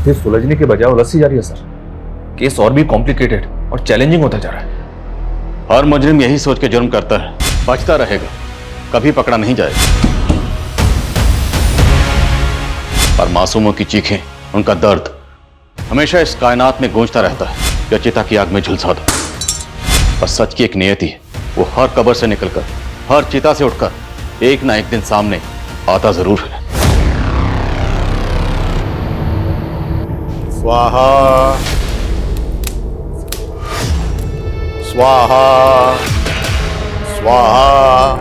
फिर सुलझने के बजाय उलझती जा रही है सर। केस और भी कॉम्प्लिकेटेड और चैलेंजिंग होता जा रहा है। हर मुजरिम यही सोच के जुर्म करता है, बचता रहेगा, कभी पकड़ा नहीं जाएगा। और मासूमों की चीखें, उनका दर्द हमेशा इस कायनात में गूंजता रहता है या चिता की आग में झुलसा दो। और सच की एक नियति है, वो हर कब्र से निकलकर, हर चिता से उठकर एक ना एक दिन सामने आता जरूर है। स्वाहा स्वाहा स्वाहा।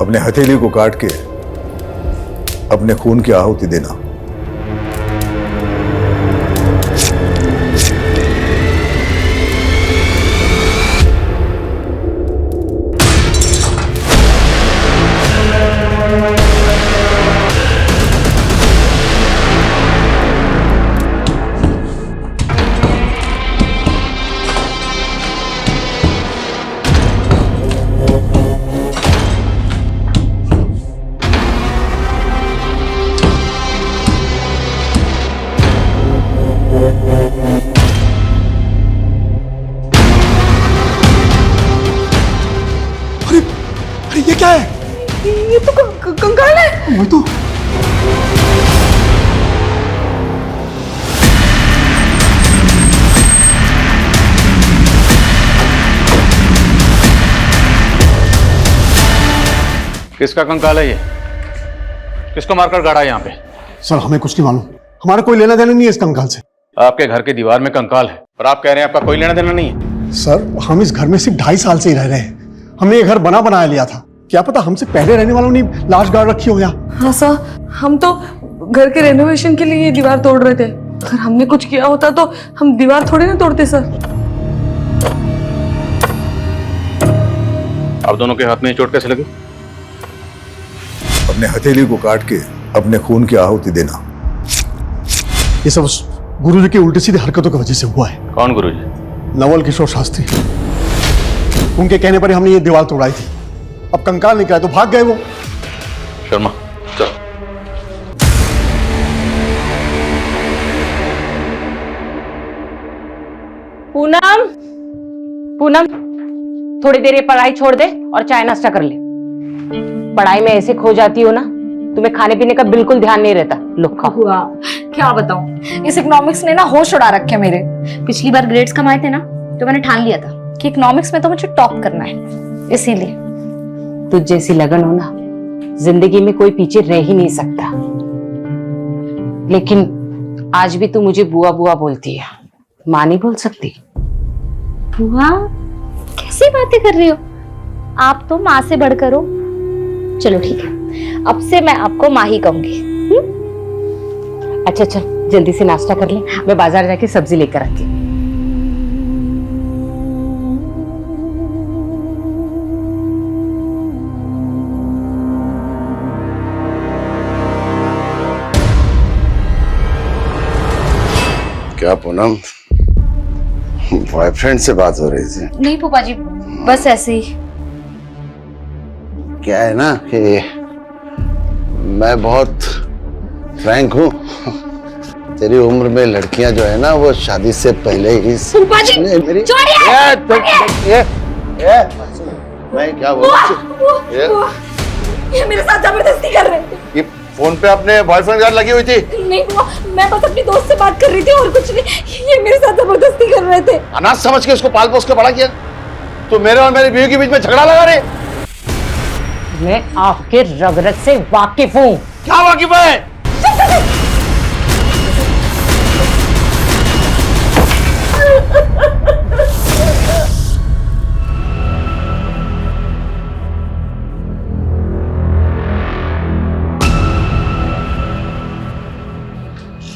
अपने हथेली को काट के अपने खून की आहुति देना। अरे ये क्या है? ये तो कंकाल है। वही तो। किसका कंकाल है ये? किसको मारकर गाड़ा यहाँ पे? सर हमें कुछ नहीं मालूम, हमारा कोई लेना देना नहीं है इस कंकाल से। आपके घर के दीवार में कंकाल है और आप कह रहे हैं आपका कोई लेना देना नहीं है। सर हम इस घर में सिर्फ 2.5 साल से ही रह रहे हैं। हमने ये घर बनाया लिया था, क्या पता हमसे पहले रहने वालों ने लाश गाड़ रखी हो यहाँ। हाँ सर, हम तो घर के रेनोवेशन के लिए ये दीवार तोड़ रहे थे। अगर हमने कुछ किया होता तो हम दीवार थोड़ी ना तोड़ते सर। आप दोनों के हाथ में चोट कैसे लगी? अपने हथेली को काट के अपने खून की आहुति देना। ये सब उस गुरुजी की उल्टी सीधी हरकतों की वजह से हुआ है। कौन गुरुजी? नवल किशोर शास्त्री। उनके कहने पर ही हमने ये दीवार तोड़ाई थी। अब कंकाल निकला तो भाग गए वो। शर्मा चल। पूनम, पूनम, थोड़ी देर ये पढ़ाई छोड़ दे और चाय नाश्ता कर ले। पढ़ाई में ऐसे खो जाती हो ना, तुम्हें खाने पीने का बिल्कुल ध्यान नहीं रहता। लो खाओ। हुआ क्या बताऊं, इस इकोनॉमिक्स ने ना होश उड़ा रखे मेरे। पिछली बार ग्रेड्स कमाए थे ना, तो मैंने ठान लिया था कि इकोनॉमिक्स में तो मुझे टॉप करना है, इसीलिए। तुझ जैसी लगन हो ना, जिंदगी में कोई पीछे रह ही नहीं सकता। लेकिन आज भी तू मुझे बुआ बुआ बोलती है, माँ नहीं बोल सकती। बुआ कैसी बातें कर रही हो, आप तो माँ से बढ़कर हो। चलो ठीक है, अब से मैं आपको माँ ही कहूंगी। अच्छा चल जल्दी से नाश्ता कर ले, मैं बाजार जाके सब्जी लेकर आती हूँ। क्या पूनम, बॉयफ्रेंड से बात हो रही थी? नहीं फूफा जी, बस ऐसे ही। क्या है ना कि मैं बहुत फ्रैंक हूँ। तेरी उम्र में लड़कियां जो है ना, वो शादी से पहले ही फूफा जी, मेरी छोड़िए। मैं क्या बोलूं? ये मेरे साथ जबरदस्ती कर रहे थे। ये फोन पे अपने बॉयफ्रेंड के साथ लगी हुई थी? नहीं बुआ, मैं बस अपनी दोस्त से बात कर रही थी और कुछ नहीं। ये मेरे साथ जबरदस्ती कर रहे थे। अनाथ समझ के उसको पाल पोस के बड़ा किया। तो मेरे और मेरी बीवी के बीच में झगड़ा लगा रहे। मैं आपके रगरत से वाकिफ हूँ। क्या वाकिफ है?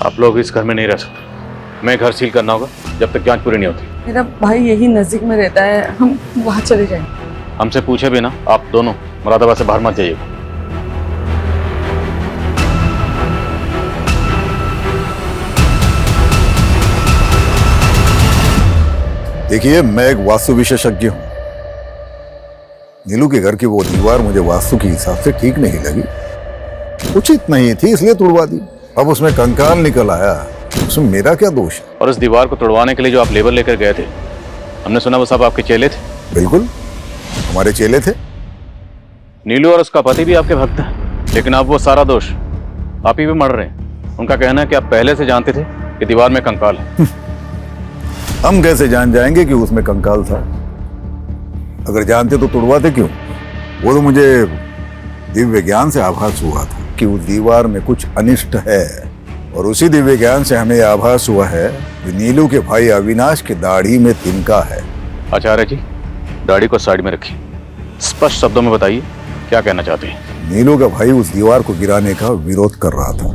आप लोग इस घर में नहीं रह सकते। मैं घर सील करना होगा जब तक जांच पूरी नहीं होती। मेरा भाई यही नजदीक में रहता है, हम वहां चले जाएंगे। हमसे पूछे भी ना, आप दोनों मुरादाबाद से बाहर मत जाइएगा। देखिए, मैं एक वास्तु विशेषज्ञ हूं। नीलू के घर की वो दीवार मुझे वास्तु के हिसाब से ठीक नहीं लगी, उचित नहीं थी इसलिए तुड़वा दी। अब उसमें कंकाल निकल आया, उसमें मेरा क्या दोष है? और इस दीवार को तोड़वाने के लिए जो आप लेबर लेकर गए थे, हमने सुना वो सब आपके चेले थे। बिल्कुल, हमारे चेले थे। नीलू और उसका पति भी आपके भक्त हैं, लेकिन अब वो सारा दोष आप ही पे मर रहे हैं। उनका कहना है कि आप पहले से जानते थे कि दीवार में कंकाल है। हम कैसे जान जाएंगे कि उसमें कंकाल था? अगर जानते तो तुड़वाते क्यों? वो तो मुझे दिव्य ज्ञान से आभास हुआ था कि उस दीवार में कुछ अनिष्ट है, और उसी दिव्य ज्ञान से हमें आभास हुआ है कि नीलू के भाई अविनाश की दाढ़ी में तिनका है। आचार्य जी, दाढ़ी को साइड में रखिए, स्पष्ट शब्दों में बताइए क्या कहना चाहते हैं। नीलू का भाई उस दीवार को गिराने का विरोध कर रहा था।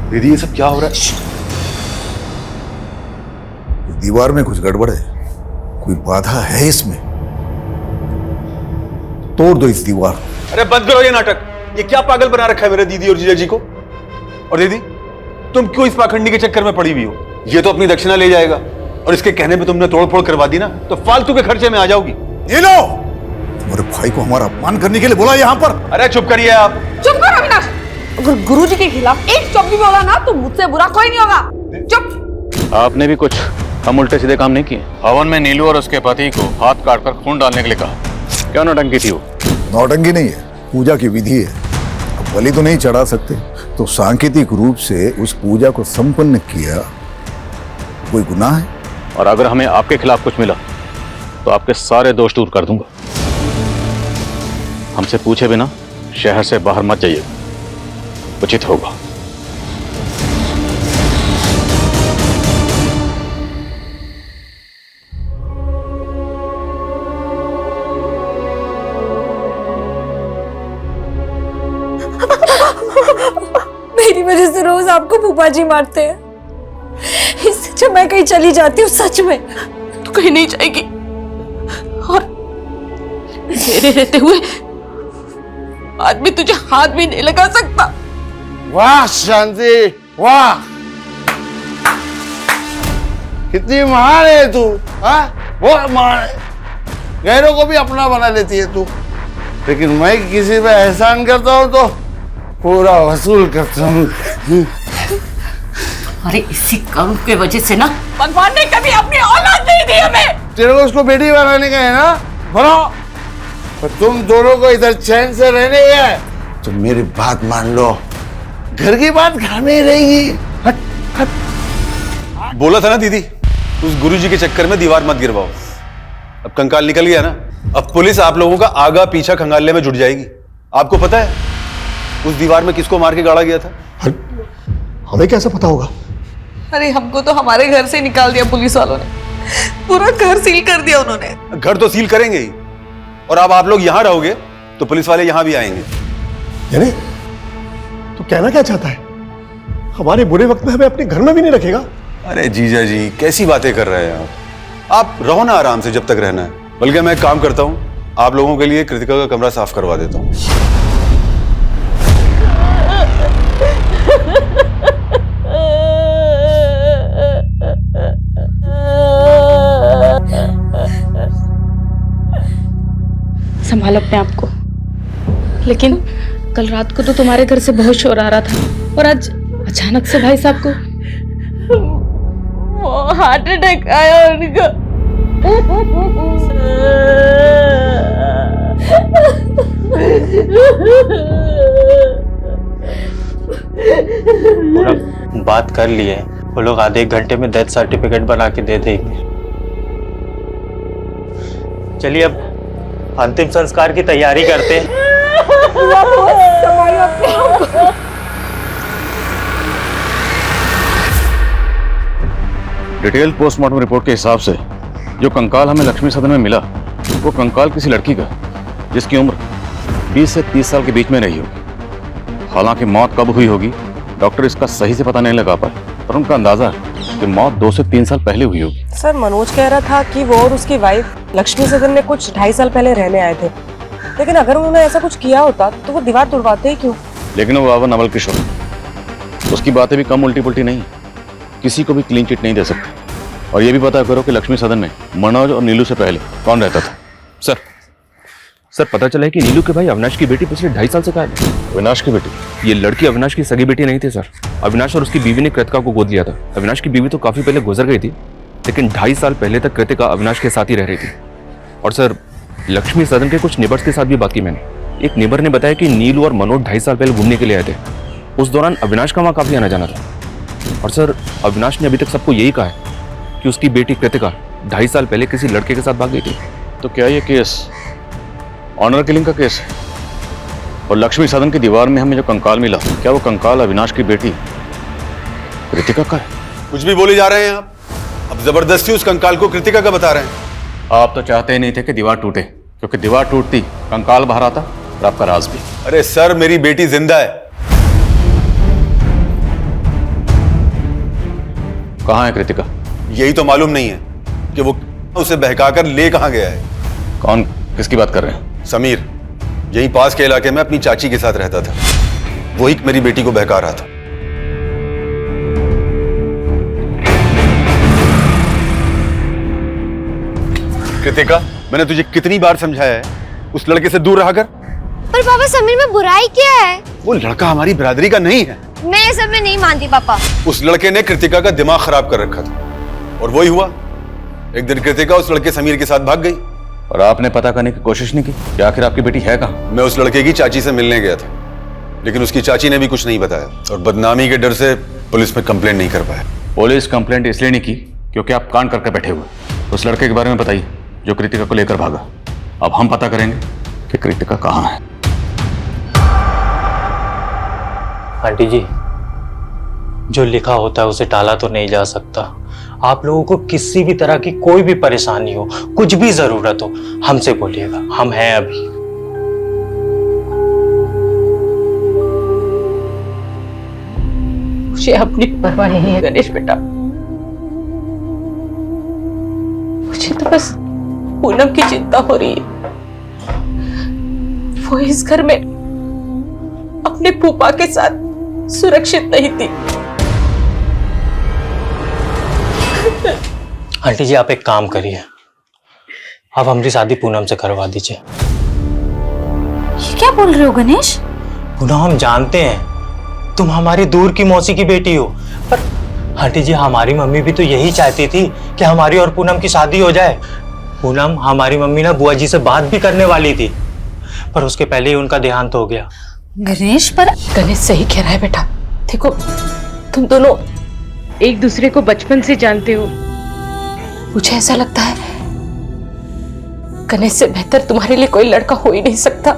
दीदी ये सब क्या हो रहा है? दीवार में कुछ गड़बड़ है, कोई बाधा है इसमें। तोड़ दो इस दीवार। अरे बंद करो ये नाटक। ये क्या पागल बना रखा है मेरे दीदी और जीजा जी को? और दीदी, तुम क्यों इस पाखंडी के चक्कर में पड़ी हुई हो? ये तो अपनी दक्षिणा ले जाएगा, और इसके कहने पे तुमने तोड़फोड़ करवा दी ना, तो फालतू के खर्चे में आ जाओगी। ये लो, तुम्हारे भाई को हमारा अपमान करने के लिए बोला यहाँ पर। अरे चुप करिए आप। चुप करो अविनाश। अगर गुरुजी के खिलाफ एक शब्द भी बोला ना तो मुझसे बुरा कोई नहीं होगा। चुप। आपने भी कुछ हम उल्टे सीधे काम नहीं किए। हवन में नीलू और उसके पति को हाथ काटकर खून डालने के लिए कहा। क्या नौटंकी थी वो? नौटंकी नहीं है, पूजा की विधि है। अब बलि तो नहीं चढ़ा सकते, तो सांकेतिक रूप से उस पूजा को संपन्न किया। कोई गुनाह है? और अगर हमें आपके खिलाफ कुछ मिला तो आपके सारे दोष दूर कर दूंगा। हमसे पूछे बिना शहर से बाहर मत जाइए, उचित होगा। मेरी वजह से रोज आपको फूफा जी मारते हैं। इससे जब मैं कहीं चली जाती हूँ, सच में तू कहीं नहीं जाएगी, और मेरे रहते हुए आदमी तुझे हाथ भी नहीं लगा सकता। वाह शांति, वाह, कितनी महान है तू। हाँ, बहुत महान है। गैरों को भी अपना बना लेती है तू, लेकिन मैं किसी पे एहसान करता हूँ तो पूरा वसूल करता हूँ। अरे इसी कर्म के वजह से ना भगवान ने कभी अपनी औलाद नहीं दी हमें। तेरे को उसको बेटी बनाने का है ना, बनाओ। पर तुम दोनों को इधर चैन से रहने है तो मेरी बात मान लो, घर की बात घर में ही रहेगी। हट हट। बोला था ना दीदी, उस गुरुजी के चक्कर में दीवार मत गिरवाओ। अब कंकाल निकल गया ना, अब पुलिस आप लोगों का आगा पीछा खंगालने में जुट जाएगी। आपको पता है उस दीवार में किसको मार के गाड़ा गया था? हमें कैसे पता होगा? अरे हमको तो हमारे घर से निकाल दिया पुलिस वालों ने, पूरा घर सील कर दिया उन्होंने। घर तो सील करेंगे ही, और अब आप लोग यहां रहोगे तो पुलिस वाले यहां भी आएंगे। यानी तू कहना क्या चाहता है? हमारे बुरे वक्त में हमें अपने घर में भी नहीं रखेगा? अरे जीजा जी, कैसी बातें कर रहे हैं आप रहो ना आराम से जब तक रहना है। बल्कि मैं एक काम करता हूं, आप लोगों के लिए कृतिका का कमरा साफ करवा देता हूं। संभालो अपने आप को। लेकिन कल रात को तो तुम्हारे घर से बहुत शोर आ रहा था, और आज अचानक से भाई साहब को हार्ट अटैक आया उनका। बात कर लिए, वो लोग आधे एक घंटे में डेथ सर्टिफिकेट बना के दे देंगे। चलिए अब अंतिम संस्कार की तैयारी करते हैं। डिटेल पोस्टमार्टम रिपोर्ट के हिसाब से जो कंकाल हमें लक्ष्मी सदन में मिला, वो कंकाल किसी लड़की का जिसकी उम्र 20 से 30 साल के बीच में रही होगी। हालांकि मौत कब हुई होगी डॉक्टर इसका सही से पता नहीं लगा पाए, पर उनका अंदाजा है कि मौत 2 से 3 साल पहले हुई होगी। सर मनोज कह रहा था कि वो और उसकी वाइफ लक्ष्मी सदन में कुछ 2.5 साल पहले रहने आए थे, लेकिन अगर उन्होंने ऐसा कुछ किया होता तो वो दीवार तुड़वाते ही क्यों? लेकिन वो बाबा नवल किशोर, उसकी बातें भी कम उल्टी पुल्टी नहीं, किसी को भी क्लीन चिट नहीं दे सकते। और ये भी पता करो कि लक्ष्मी सदन में मनोज और नीलू से पहले कौन रहता था। सर पता चला है कि नीलू के भाई अविनाश की बेटी पिछले 2.5 साल से गायब है। अविनाश की बेटी? ये लड़की अविनाश की सगी बेटी नहीं थी सर। अविनाश और उसकी बीवी ने कृतिका को गोद लिया था। अविनाश की बीवी तो काफी पहले गुजर गई थी, लेकिन 2.5 साल पहले तक कृतिका अविनाश के साथ ही रह रही थी। और सर लक्ष्मी सदन के कुछ नेबर्स के साथ भी बात की मैंने। एक नेबर ने बताया कि नीलू और मनोज 2.5 साल पहले घूमने के लिए आए थे। उस दौरान अविनाश का वहाँ काफी आना जाना था। और सर अविनाश ने अभी तक सबको यही कहा है कि उसकी बेटी कृतिका 2.5 साल पहले किसी लड़के के साथ भाग गई थी। तो क्या ये केस ऑनर किलिंग का केस है? और लक्ष्मी सदन की दीवार में हमें जो कंकाल मिला, क्या वो कंकाल अविनाश की बेटी कृतिका का है? कुछ भी बोले जा रहे हैं आप। अब जबरदस्ती उस कंकाल को कृतिका का बता रहे हैं। आप तो चाहते ही नहीं थे कि दीवार टूटे, क्योंकि दीवार टूटती कंकाल बाहर आता और आपका राज भी। अरे सर मेरी बेटी जिंदा है। कहाँ है कृतिका? यही तो मालूम नहीं है कि वो उसे बहकाकर ले कहां गया है। कौन, किसकी बात कर रहे हैं? समीर यहीं पास के इलाके में अपनी चाची के साथ रहता था। वही मेरी बेटी को बहका रहा था। कृतिका, मैंने तुझे कितनी बार समझाया है उस लड़के से दूर रहा कर। पर पापा समीर में बुराई क्या है? वो लड़का हमारी बिरादरी का नहीं है। मैं ये सब में नहीं मानती पापा। उस लड़के ने कृतिका का दिमाग खराब कर रखा था और वही हुआ। एक दिन कृतिका उस लड़के समीर के साथ भाग गई। और आपने पता करने की कोशिश नहीं की कि आखिर आपकी बेटी है कहाँ? मैं उस लड़के की चाची से मिलने गया था, लेकिन उसकी चाची ने भी कुछ नहीं बताया और बदनामी के डर से पुलिस में कंप्लेंट नहीं कर पाया। पुलिस कंप्लेंट इसलिए नहीं की क्योंकि आप कांड करके बैठे हुए। उस लड़के के बारे में बताइए जो कृतिका को लेकर भागा। अब हम पता करेंगे कि कृतिका कहाँ है। आंटी जी, जो लिखा होता है उसे टाला तो नहीं जा सकता। आप लोगों को किसी भी तरह की कोई भी परेशानी हो, कुछ भी जरूरत हो, हमसे बोलिएगा, हम हैं अभी। मुझे अपनी परवाह नहीं है गणेश बेटा। मुझे तो बस पूनम की चिंता हो रही है। वो इस घर में अपने फूफा के साथ सुरक्षित नहीं थी। आंटी जी, आप एक काम करिए, आप हमारी शादी पूनम से करवा दीजिए। ये क्या बोल रहे हो गणेश? पूनम, हम जानते हैं तुम हमारी दूर की मौसी की बेटी हो, पर आंटी जी हमारी मम्मी भी तो यही चाहती थी कि हमारी और पूनम की शादी हो जाए। पूनम, हमारी मम्मी ना बुआ जी से बात भी करने वाली थी, पर उसके पहले ही उनका देहांत हो गया। गणेश, पर गणेश सही कह रहा है बेटा। देखो, तुम दोनों एक दूसरे को बचपन से जानते हो। मुझे ऐसा लगता है गणेश से बेहतर तुम्हारे लिए कोई लड़का हो ही नहीं सकता।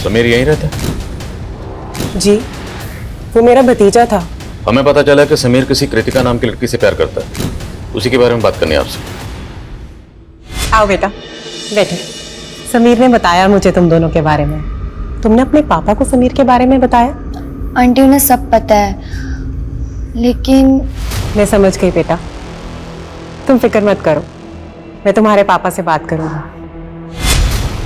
समीर यहीं रहता है? जी, वो मेरा भतीजा था। हमें पता चला कि समीर किसी कृतिका नाम की लड़की से प्यार करता है। उसी के बारे में बात करनी है आपसे। आओ बेटा, बैठो। समीर ने बताया मुझे तुम दोनों के बारे में। तुमने अपने पापा को समीर के बारे में बताया? आंटी, उन्हें सब पता है, लेकिन मैं समझ गई बेटा, तुम फिक्र मत करो, मैं तुम्हारे पापा से बात करूंगा।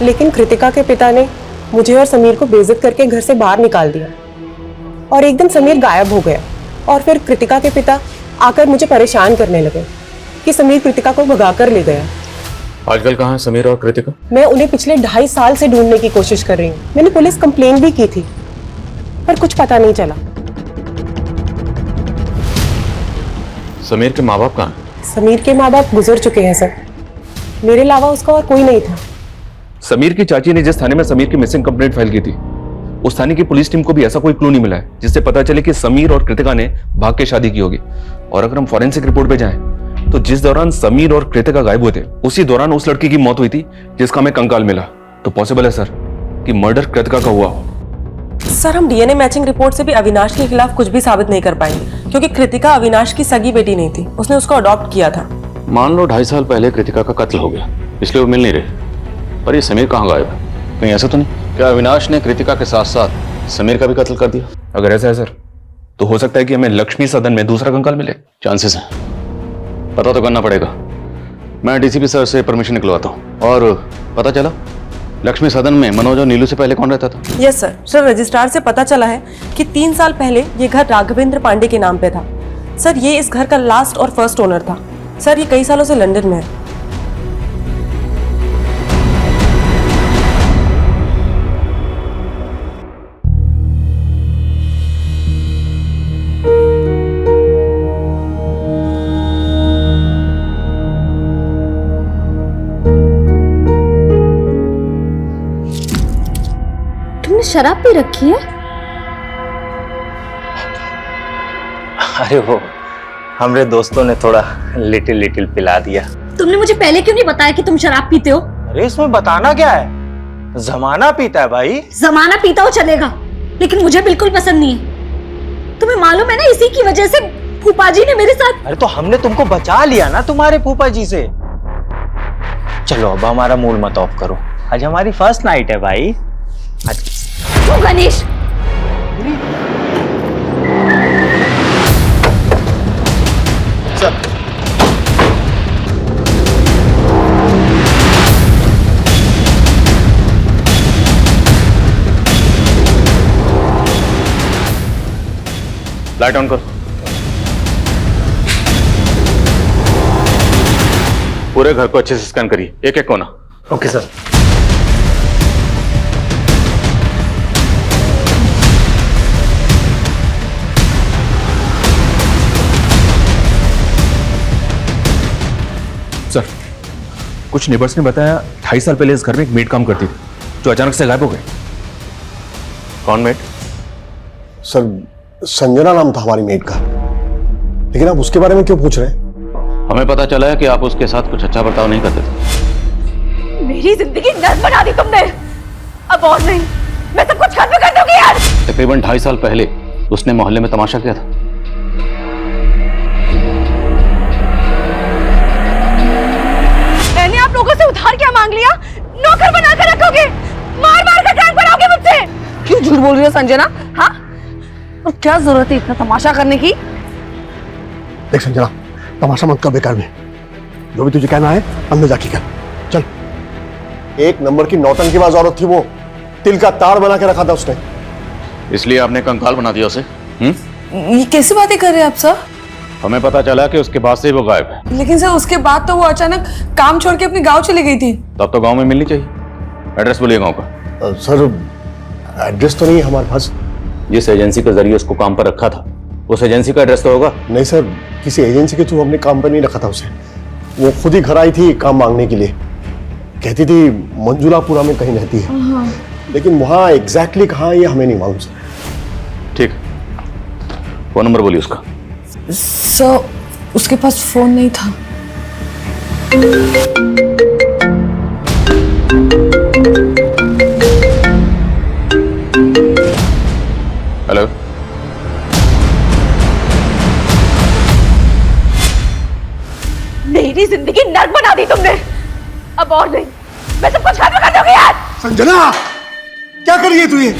लेकिन कृतिका के पिता ने मुझे और समीर को बेइज्जत करके घर से बाहर निकाल दिया और एक दिन समीर गायब हो गया। और फिर कृतिका के पिता आकर मुझे परेशान करने लगे कि समीर कृतिका को भगा कर ले गया। आजकल कहाँ है समीर और कृतिका? मैं उन्हें पिछले 2.5 साल से ढूंढने की कोशिश कर रही हूँ। मैंने पुलिस कंप्लेन भी की थी, पर कुछ पता नहीं चला। समीर के माँ बाप कहाँ हैं? समीर के माँ बाप गुजर चुके हैं सर। मेरे अलावा उसका और कोई नहीं था। समीर की चाची ने जिस थाने में समीर की मिसिंग कंप्लेंट फाइल की थी, उस थाने की पुलिस टीम को भी ऐसा कोई क्लू नहीं मिला है जिससे पता चले कि समीर और कृतिका ने भाग के शादी की होगी। और अगर हम फॉरेंसिक रिपोर्ट पे जाएं, तो जिस दौरान समीर और कृतिका गायब हुए थे, उसी दौरान उस लड़की की मौत हुई थी जिसका हमें कंकाल मिला। तो पॉसिबल है सर कि मर्डर कृतिका का हुआ हो। सर, हम डीएनए मैचिंग रिपोर्ट से भी अविनाश के खिलाफ कुछ भी साबित नहीं कर पाएंगे, क्योंकि कृतिका अविनाश की सगी बेटी नहीं थी, उसने उसको अडॉप्ट किया था। मान लो 2.5 साल पहले कृतिका का कत्ल हो गया, इसलिए वो मिल नहीं रहे। पर ये समीर कहाँ गायब है? कहीं ऐसा तो नहीं क्या अविनाश ने कृतिका के साथ साथ समीर का भी कत्ल कर दिया? अगर ऐसा है सर, तो हो सकता है कि हमें लक्ष्मी सदन में दूसरा कंकाल मिले। चांसेस हैं, पता तो करना पड़ेगा। मैं डीसीपी सर से परमिशन निकलवाता हूँ। और पता चला लक्ष्मी सदन में मनोज और नीलू से पहले कौन रहता था? यस सर, रजिस्ट्रार से पता चला है कि 3 साल पहले ये घर राघवेंद्र पांडे के नाम पे था। सर, ये इस घर का लास्ट और फर्स्ट ओनर था। सर, ये कई सालों से लंदन में है। तुमने शराब पी रखी है? अरे वो हमारे दोस्तों ने थोड़ा लिटिल पिला दिया। तुमने मुझे पहले क्यों नहीं बताया कि तुम शराब पीते हो? अरे इसमें बताना क्या है, जमाना पीता है भाई। जमाना पीता हो चलेगा, लेकिन मुझे बिल्कुल पसंद नहीं है। तुम्हें मालूम है ना, इसी की वजह से फूफा जी ने मेरे साथ। अरे तो हमने तुमको बचा लिया ना तुम्हारे फूफा जी से। चलो अब हमारा मूड मत ऑफ करो, आज हमारी फर्स्ट नाइट है भाई। क्यों गणेश? लाइट ऑन करो। पूरे घर को अच्छे से स्कैन करिए, एक एक कोना। Okay sir. सर, कुछ नेबर्स ने बताया 2.5 साल पहले इस घर में एक मेड काम करती थी, जो अचानक से गायब हो गई। कौन मेड? सर, संजना नाम था हमारी मेड का। लेकिन आप उसके बारे में क्यों पूछ रहे हैं? हमें पता चला है कि आप उसके साथ कुछ अच्छा बर्ताव नहीं करते थे। मेरी जिंदगी नर्क बना दी तुमने। अब और नहीं, मैं सब कुछ खत्म कर दूंगी यार। तकरीबन 2.5 साल पहले उसने मोहल्ले में तमाशा किया था। मैंने आप लोगों से उधार क्या मांग लिया? नौकर बना कर रखोगे, मार मार कर टैंक बनाओगे मुझसे। क्यों झूठ बोल रही हो संजना? हाँ, और क्या जरूरत है इतना तमाशा करने की? देख संजना, तमाशा मत कर बेकार में। जो भी तुझे कहना है अंदर जाके कर। चल। 1 नंबर की नौटंकीबाज औरत थी वो, तिल का तार बना के रखा था उसने। इसलिए आपने कंकाल बना दिया उसे? ये कैसी बातें कर रहे हैं आप सर? हमें पता चला कि उसके बाद से ही वो गायब है। लेकिन सर, उसके बाद तो वो अचानक काम छोड़ के अपने गांव चली गई थी। तब तो गांव में मिलनी चाहिए। एड्रेस बोलिए गांव का। सर, एड्रेस तो नहीं है हमारे पास। जिस एजेंसी के जरिए उसको काम पर रखा था, उस एजेंसी का एड्रेस तो होगा? नहीं सर, किसी एजेंसी के थ्रू हमने काम पर नहीं रखा था उसे। वो खुद ही घर आई थी काम मांगने के लिए। कहती थी मंजुलापुरा में कहीं रहती है, लेकिन वहाँ एग्जैक्टली कहाँ ये हमें नहीं मालूम सर। ठीक, फोन नंबर बोलिए उसका। सर, उसके पास फोन नहीं था। हेलो, मेरी जिंदगी नर्क बना दी तुमने। अब और नहीं, मैं सब कुछ खत्म कर दूंगी यार। संजना, क्या कर रही है तू ये?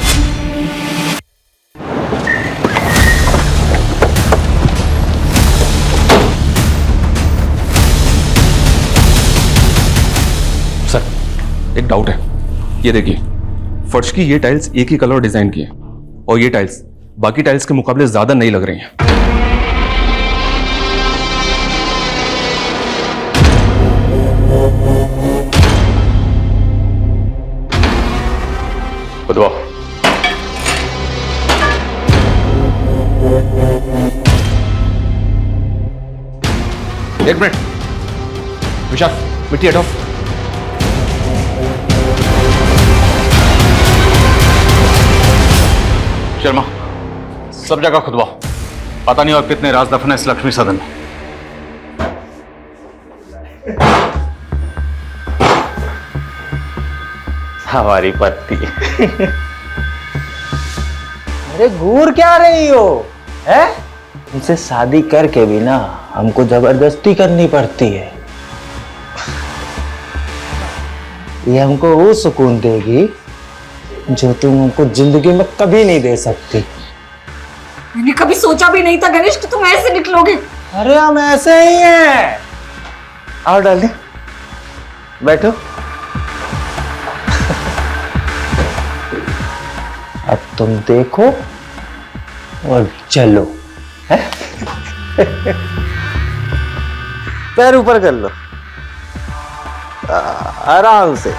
सर, एक डाउट है। ये देखिए, फर्श की ये टाइल्स एक ही कलर और डिजाइन की है, और ये टाइल्स बाकी टाइल्स के मुकाबले ज्यादा नई लग रही हैं। बताओ। एक मिनट, विशाल, मिट्टी हटाओ। शर्मा, सब जगह खुदवाओ। पता नहीं और कितने राज दफन है इस लक्ष्मी सदन में। हमारी पत्नी। अरे घूर क्या रही हो, है? उनसे शादी करके भी ना हमको जबरदस्ती करनी पड़ती है। ये हमको वो सुकून देगी जो तुम हमको जिंदगी में कभी नहीं दे सकती। मैंने कभी सोचा भी नहीं था गणेश कि तुम ऐसे निकलोगे। अरे हम ऐसे ही हैं। आओ डार्लिंग, बैठो। अब तुम देखो और चलो, है? पैर ऊपर कर लो, आराम से।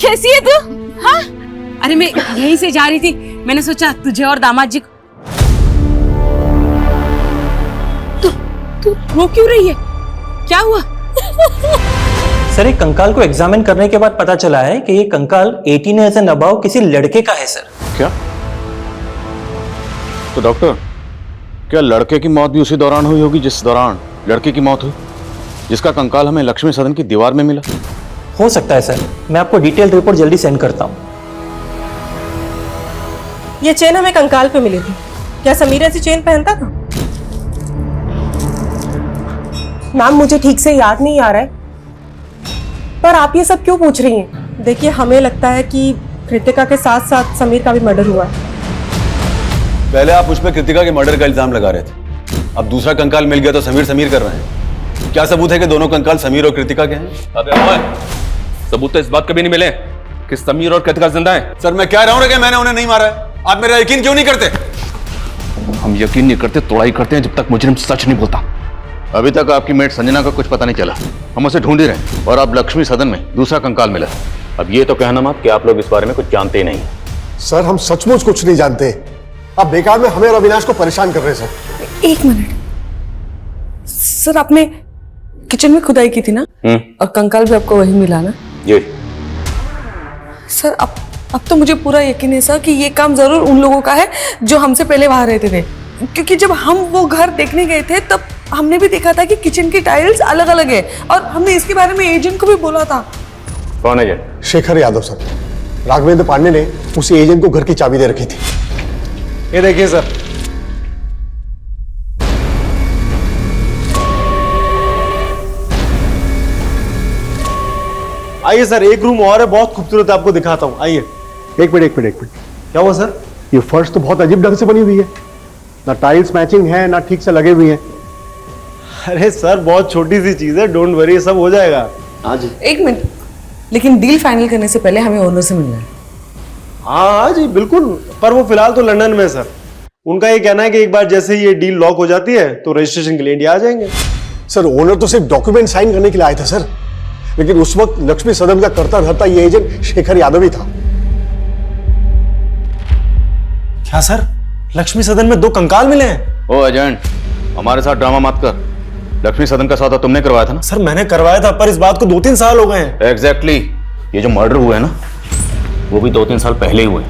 कैसी है तू? हाँ? अरे मैं यहीं से जा रही थी, मैंने सोचा तुझे और दामाद जी को। तू रो क्यों रही है? क्या हुआ? सर, एक कंकाल को एग्जामिन करने के बाद पता चला है कि ये कंकाल 18 इयर्स एंड अबव किसी लड़के का है सर। क्या? तो डॉक्टर, क्या लड़के की मौत भी उसी दौरान हुई होगी जिस दौरान लड़की की मौत हुई, जिसका कंकाल हमें लक्ष्मी सदन की दीवार में मिला? हो सकता है सर, मैं आपको डिटेल रिपोर्ट जल्दी सेंड करता हूँ। ये चेन हमें कंकाल पे मिली थी। क्या समीर ऐसी चेन पहनता था? नाम मुझे ठीक से याद नहीं आ रहा है, पर आप ये सब क्यों पूछ रही हैं? देखिए, हमें लगता है कि कृतिका के साथ साथ समीर का भी मर्डर हुआ है। पहले आप मुझ पर कृतिका के मर्डर का इल्जाम लगा रहे थे, अब दूसरा कंकाल मिल गया तो समीर कर रहे हैं। क्या सबूत है कि दोनों कंकाल समीर और कृतिका के हैं? अबे सबूत तो इस बात के भी नहीं मिले कि समीर और कृतिका जिंदा हैं। सर, मैं कह रहा हूं ना कि मैंने उन्हें नहीं मारा है। आप मेरा यकीन क्यों नहीं करते? हम यकीन नहीं करते, तोड़ाई करते हैं जब तक मुजरिम सच नहीं बोलता। अभी तक आपकी मेट संजना का कुछ पता नहीं चला, हम उसे ढूंढ ही रहे हैं, और अब लक्ष्मी सदन में दूसरा कंकाल मिला। अब ये तो कहना मत कि आप लोग इस बारे में कुछ जानते ही नहीं। सर, हम सचमुच कुछ नहीं जानते। आप बेकार में हमें और अविनाश को परेशान कर रहे हैं सर। एक मिनट सर, आपने किचन में खुदाई की थी ना, और कंकाल भी आपको वही मिला ना? जी सर, अब तो मुझे पूरा यकीन है सर कि ये काम जरूर उन लोगों का है जो हमसे पहले वहां रहते थे, क्योंकि जब हम वो घर देखने गए थे तब हमने भी देखा था कि किचन की टाइल्स अलग अलग है, और हमने इसके बारे में एजेंट को भी बोला था। कौन एजेंट? शेखर यादव सर। राघवेंद्र पांडे ने उसी एजेंट को घर की चाबी दे रखी थी। ये देखिए सर, आइए सर, एक रूम और है, बहुत खूबसूरत है, आपको दिखाता हूँ। आइए। एक मिनट। क्या हुआ सर? ये फर्श तो बहुत अजीब ढंग से बनी हुई है, ना टाइल्स मैचिंग है ना ठीक से लगे हुए हैं। अरे सर, बहुत छोटी सी चीज है, डोंट वरी, सब हो जाएगा। हाँ जी। एक मिनट, लेकिन डील फाइनल करने से पहले हमें ओनर से मिलना है। हाँ जी बिल्कुल, पर वो फिलहाल तो लंदन में सर। उनका ये कहना है कि एक बार जैसे ये डील लॉक हो जाती है तो रजिस्ट्रेशन के लिए इंडिया आ जाएंगे। सर, ओनर तो सिर्फ डॉक्यूमेंट साइन करने के लिए आए थे सर, लेकिन उस वक्त लक्ष्मी सदन का करता धरता ये एजेंट शेखर यादव ही था। क्या सर, लक्ष्मी सदन में 2 कंकाल मिले हैं? ओ एजेंट, हमारे साथ ड्रामा मत कर। लक्ष्मी सदन का सौदा तुमने करवाया था ना? सर, मैंने करवाया था, पर इस बात को 2-3 साल हो गए हैं। एग्जैक्टली। ये जो मर्डर हुआ है ना, वो भी 2-3 साल पहले ही हुए।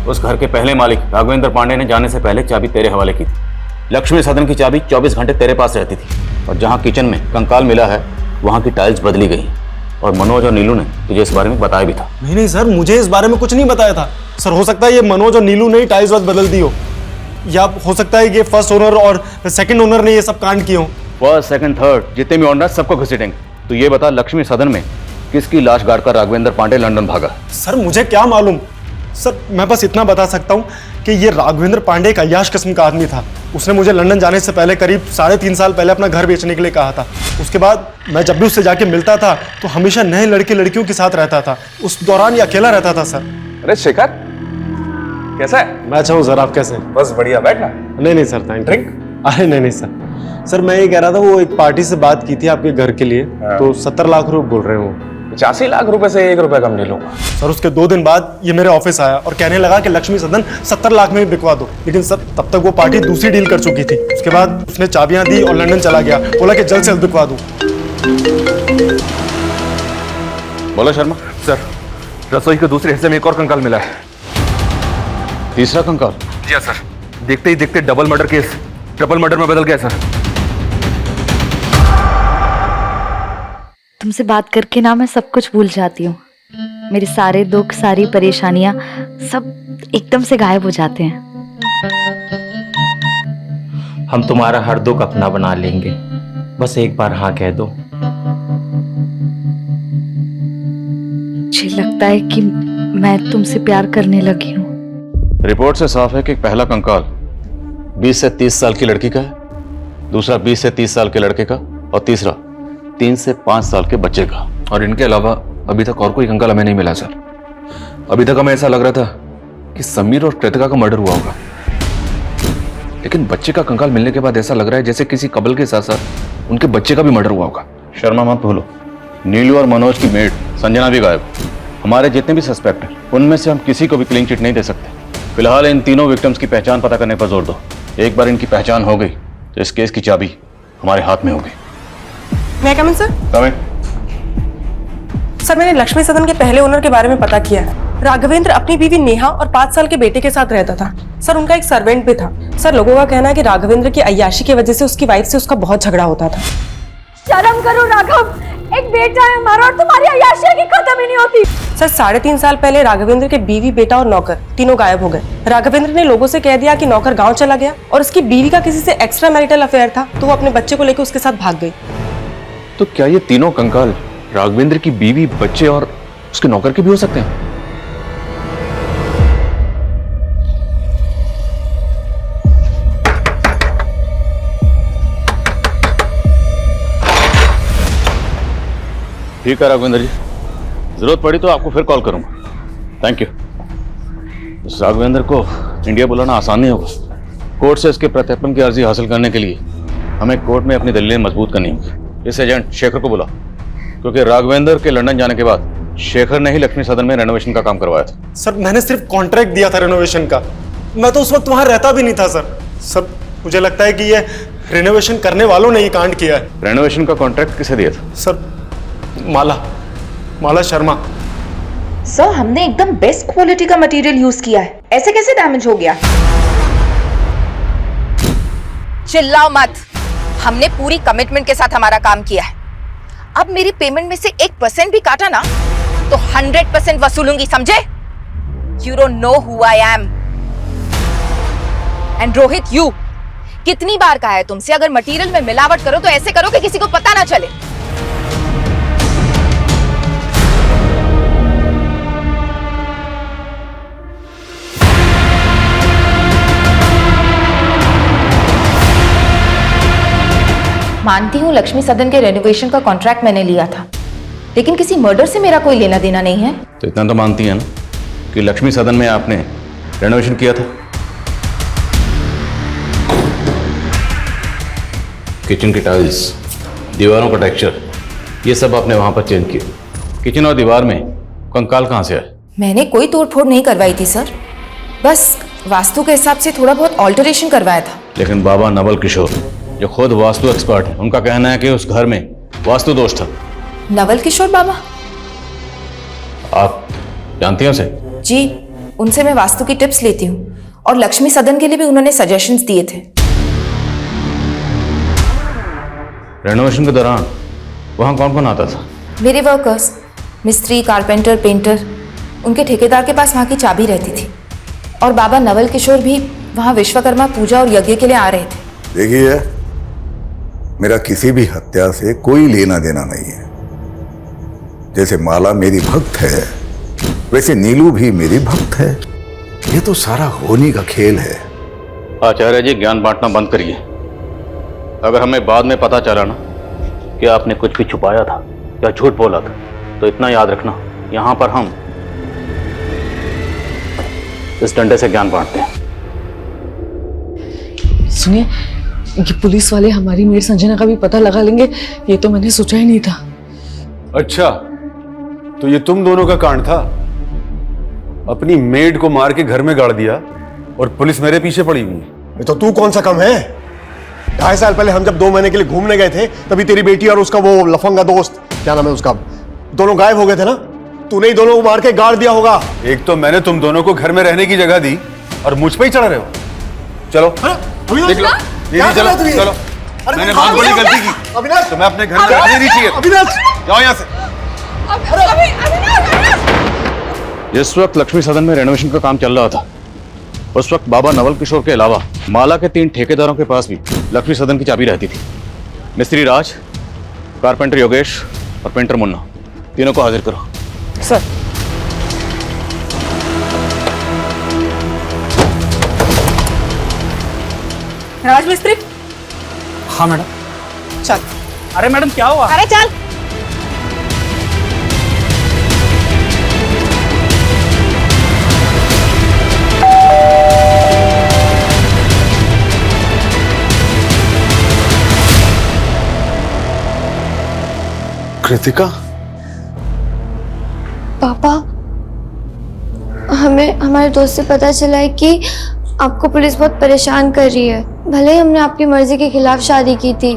उस घर के पहले मालिक राघवेंद्र पांडे ने जाने से पहले चाबी तेरे हवाले की थी। लक्ष्मी सदन की चाबी 24 घंटे तेरे पास रहती थी, और जहाँ किचन में कंकाल मिला है वहाँ की टाइल्स बदली गई, और मनोज और नीलू ने तुझे इस बारे में बताया भी था। नहीं सर, मुझे इस बारे में कुछ नहीं बताया था सर। हो सकता है ये मनोज और नीलू ने ही टाइल्स बदल दी हो, या हो सकता है ये फर्स्ट ओनर और सेकंड ओनर ने ये सब कांड किए हो। फर्स्ट, सेकंड, थर्ड जितने भी ओनर सबको घसीटेंगे। तो ये बता, लक्ष्मी सदन में किसकी लाश गाड़कर राघवेंद्र पांडे लंदन भागा? सर, मुझे क्या मालूम सर, मैं बस इतना बता सकता हूँ कि ये राघवेंद्र पांडे एक अय्याश किस्म का आदमी था। उसने मुझे लंदन जाने से पहले करीब 3.5 साल पहले अपना घर बेचने के लिए कहा था। उसके बाद मैं जब भी उससे जाके मिलता था तो हमेशा नए लड़के लड़कियों के साथ रहता था। उस दौरान ये अकेला रहता था सर। अरे शेखर, कैसा है? मैं अच्छा हूँ सर, आप कैसे हैं? बस बढ़िया, बैठना। नहीं सर, थैंक यू। अरे नहीं सर, मैं ये कह रहा था, वो एक पार्टी से बात की थी आपके घर के लिए, तो 70 लाख रुपए बोल रहे हो। 85 लाख रुपए से 1 रुपए कम नहीं लूंगा। सर उसके 2 दिन बाद ये मेरे ऑफिस आया और कहने लगा कि लक्ष्मी सदन 70 लाख में बिकवा दो। लेकिन सर तब तक वो पार्टी दूसरी डील कर चुकी थी। उसके बाद उसने चाबियां दी और लंदन चला गया, बोला कि जल्द से जल्द बिकवा दूं। बोलो शर्मा। सर रसोई के दूसरे हिस्से में एक और कंकाल मिला है। तीसरा कंकाल? जी हाँ सर, देखते ही देखते double murder case triple murder में बदल गया सर। तुमसे बात करके ना मैं सब कुछ भूल जाती हूँ। मेरे सारे दुख, सारी परेशानियां सब एकदम से गायब हो जाते हैं। हम तुम्हारा हर दुख अपना बना लेंगे, बस एक बार हाँ कह दो। मुझे लगता है कि मैं तुमसे प्यार करने लगी हूँ। रिपोर्ट से साफ है कि पहला कंकाल 20 से 30 साल की लड़की का है, दूसरा 20 से 30 साल के लड़के का, और तीसरा 3 से 5 साल के बच्चे का। और इनके अलावा अभी तक और कोई कंकाल हमें नहीं मिला सर। अभी तक हमें ऐसा लग रहा था कि समीर और कृतिका का मर्डर हुआ होगा, लेकिन बच्चे का कंकाल मिलने के बाद ऐसा लग रहा है जैसे किसी कबल के साथ साथ उनके बच्चे का भी मर्डर हुआ होगा। शर्मा मत भूलो, नीलू और मनोज की मेड संजना भी गायब। हमारे जितने भी सस्पेक्ट हैं उनमें से हम किसी को भी क्लीन चिट नहीं दे सकते। फिलहाल इन तीनों विक्टिम्स की पहचान पता करने पर जोर दो। एक बार इनकी पहचान हो गई तो इस केस की चाबी हमारे हाथ में होगी। मैं कमिंग सर? कमिंग। सर मैंने लक्ष्मी सदन के पहले ओनर के बारे में पता किया है। राघवेंद्र अपनी बीवी नेहा और 5 साल के बेटे के साथ रहता था। सर उनका एक सर्वेंट भी था। सर लोगों का कहना है कि राघवेंद्र की अय्याशी की वजह से उसकी वाइफ से उसका बहुत झगड़ा होता था। शर्म करो राघव, एक बेटा है हमारा और तुम्हारी अय्याशी की खत्म ही नहीं होती। सर 3.5 साल पहले राघवेंद्र के बीवी, बेटा और नौकर तीनों गायब हो गए। राघवेंद्र ने लोगों से कह दिया कि नौकर गांव चला गया और उसकी बीवी का किसी से एक्स्ट्रा मैरिटल अफेयर था, तो वो अपने बच्चे को लेकर उसके साथ भाग गई। तो क्या ये तीनों कंकाल राघवेंद्र की बीवी, बच्चे और उसके नौकर के भी हो सकते हैं? ठीक है राघवेंद्र जी, जरूरत पड़ी तो आपको फिर कॉल करूंगा। Thank you. इस राघवेंद्र को इंडिया बुलाना आसान नहीं होगा। कोर्ट से इसके प्रत्यर्पण की अर्जी हासिल करने के लिए हमें कोर्ट में अपनी दलीलें मजबूत करनी होगी। इस एजेंट शेखर को बुला, क्योंकि राघवेंद्र के लंदन जाने के बाद शेखर ने ही लक्ष्मी सदन में रेनोवेशन का काम करवाया था। सर मैंने सिर्फ कॉन्ट्रैक्ट दिया था रेनोवेशन का, मैं तो उस वक्त वहां रहता भी नहीं था। सर मुझे लगता है कि ये रेनोवेशन करने वालों ने ये कांड किया है। रेनोवेशन का कॉन्ट्रैक्ट किसे दिया था? सर माला शर्मा। सर हमने एकदम बेस्ट क्वालिटी का मटेरियल यूज किया है, ऐसे कैसे डैमेज हो गया? चिल्लाओ मत, हमने पूरी कमिटमेंट के साथ हमारा काम किया है। अब मेरी पेमेंट में से 1% भी काटा ना तो 100% वसूलूंगी, समझे? You don't know who I am. And Rohit, you कितनी बार कहा है तुमसे, अगर मटेरियल में मिलावट करो तो ऐसे करो कि किसी को पता ना चले। मानती हूँ लक्ष्मी सदन के रेनोवेशन का कॉन्ट्रैक्ट मैंने लिया था, लेकिन किसी मर्डर से मेरा कोई लेना देना नहीं है। तो इतना तो मानती है ना कि लक्ष्मी सदन में आपने रेनोवेशन किया था? किचन की टाइल्स, दीवारों का टेक्सचर, ये सब आपने वहां पर चेंज किया। किचन और दीवार में कंकाल कहां से आए? मैंने कोई तोड़फोड़ नहीं करवाई थी सर, बस वास्तु के हिसाब से थोड़ा बहुत ऑल्टरेशन करवाया था। लेकिन बाबा नवल किशोर जो खुद वास्तु एक्सपर्ट है, उनका कहना है कि उस घर में वास्तु दोष था। नवल किशोर बाबा? आप जानती हैं उसे? जी, उनसे मैं वास्तु की टिप्स लेती हूँ और लक्ष्मी सदन के लिए भी उन्होंने सजेशंस दिए थे। रेनोवेशन के दौरान वहां कौन कौन आता था? मेरे वर्कर्स, मिस्त्री, कारपेंटर, पेंटर, उनके ठेकेदार के पास वहाँ की चाबी रहती थी। और बाबा नवल किशोर भी वहाँ विश्वकर्मा पूजा और यज्ञ के लिए आ रहे थे। देखिए, मेरा किसी भी हत्या से कोई लेना देना नहीं है। जैसे माला मेरी भक्त है, वैसे नीलू भी मेरी भक्त है। ये तो सारा होनी का खेल है। आचार्य जी, ज्ञान बांटना बंद करिए। अगर हमें बाद में पता चला ना कि आपने कुछ भी छुपाया था या झूठ बोला था, तो इतना याद रखना, यहां पर हम इस डंडे से ज्ञान बांटते हैं। सुनिए, ये पुलिस वाले हमारी मेड संजना का भी पता लगा लेंगे, ये तो मैंने सोचा ही नहीं था। अच्छा, तो ये तुम दोनों का कांड था। अपनी मेड को मार के घर में गाड़ दिया और पुलिस मेरे पीछे पड़ी हुई है। तो तू कौन सा कम है? 2.5 साल पहले हम जब 2 महीने के लिए घूमने गए थे, तभी तेरी बेटी और उसका वो लफंगा दोस्त, क्या नाम है उसका, दोनों गायब हो गए थे ना। तूने ही दोनों को मार के गाड़ दिया होगा। एक तो मैंने तुम दोनों को घर में रहने की जगह दी और मुझ पे ही चढ़ रहे हो। चलो देख लो दीदी, चलो चलो। मैंने बहुत बड़ी गलती की। अविनाश, तुम्हें अपने घर में रहने नहीं चाहिए। अविनाश, जाओ यहाँ से। जिस वक्त लक्ष्मी सदन में रेनोवेशन का काम चल रहा था, उस वक्त बाबा नवल किशोर के अलावा माला के 3 ठेकेदारों के पास भी लक्ष्मी सदन की चाबी रहती थी। मिस्त्री राज, कारपेंटर योगेश और पेंटर मुन्ना, तीनों को हाजिर करो। सर। राजमिस्त्री। हाँ मैडम। चल। अरे मैडम क्या हुआ? अरे चल। कृतिका, पापा, हमें हमारे दोस्त से पता चला है कि आपको पुलिस बहुत परेशान कर रही है। भले ही हमने आपकी मर्जी के खिलाफ शादी की थी,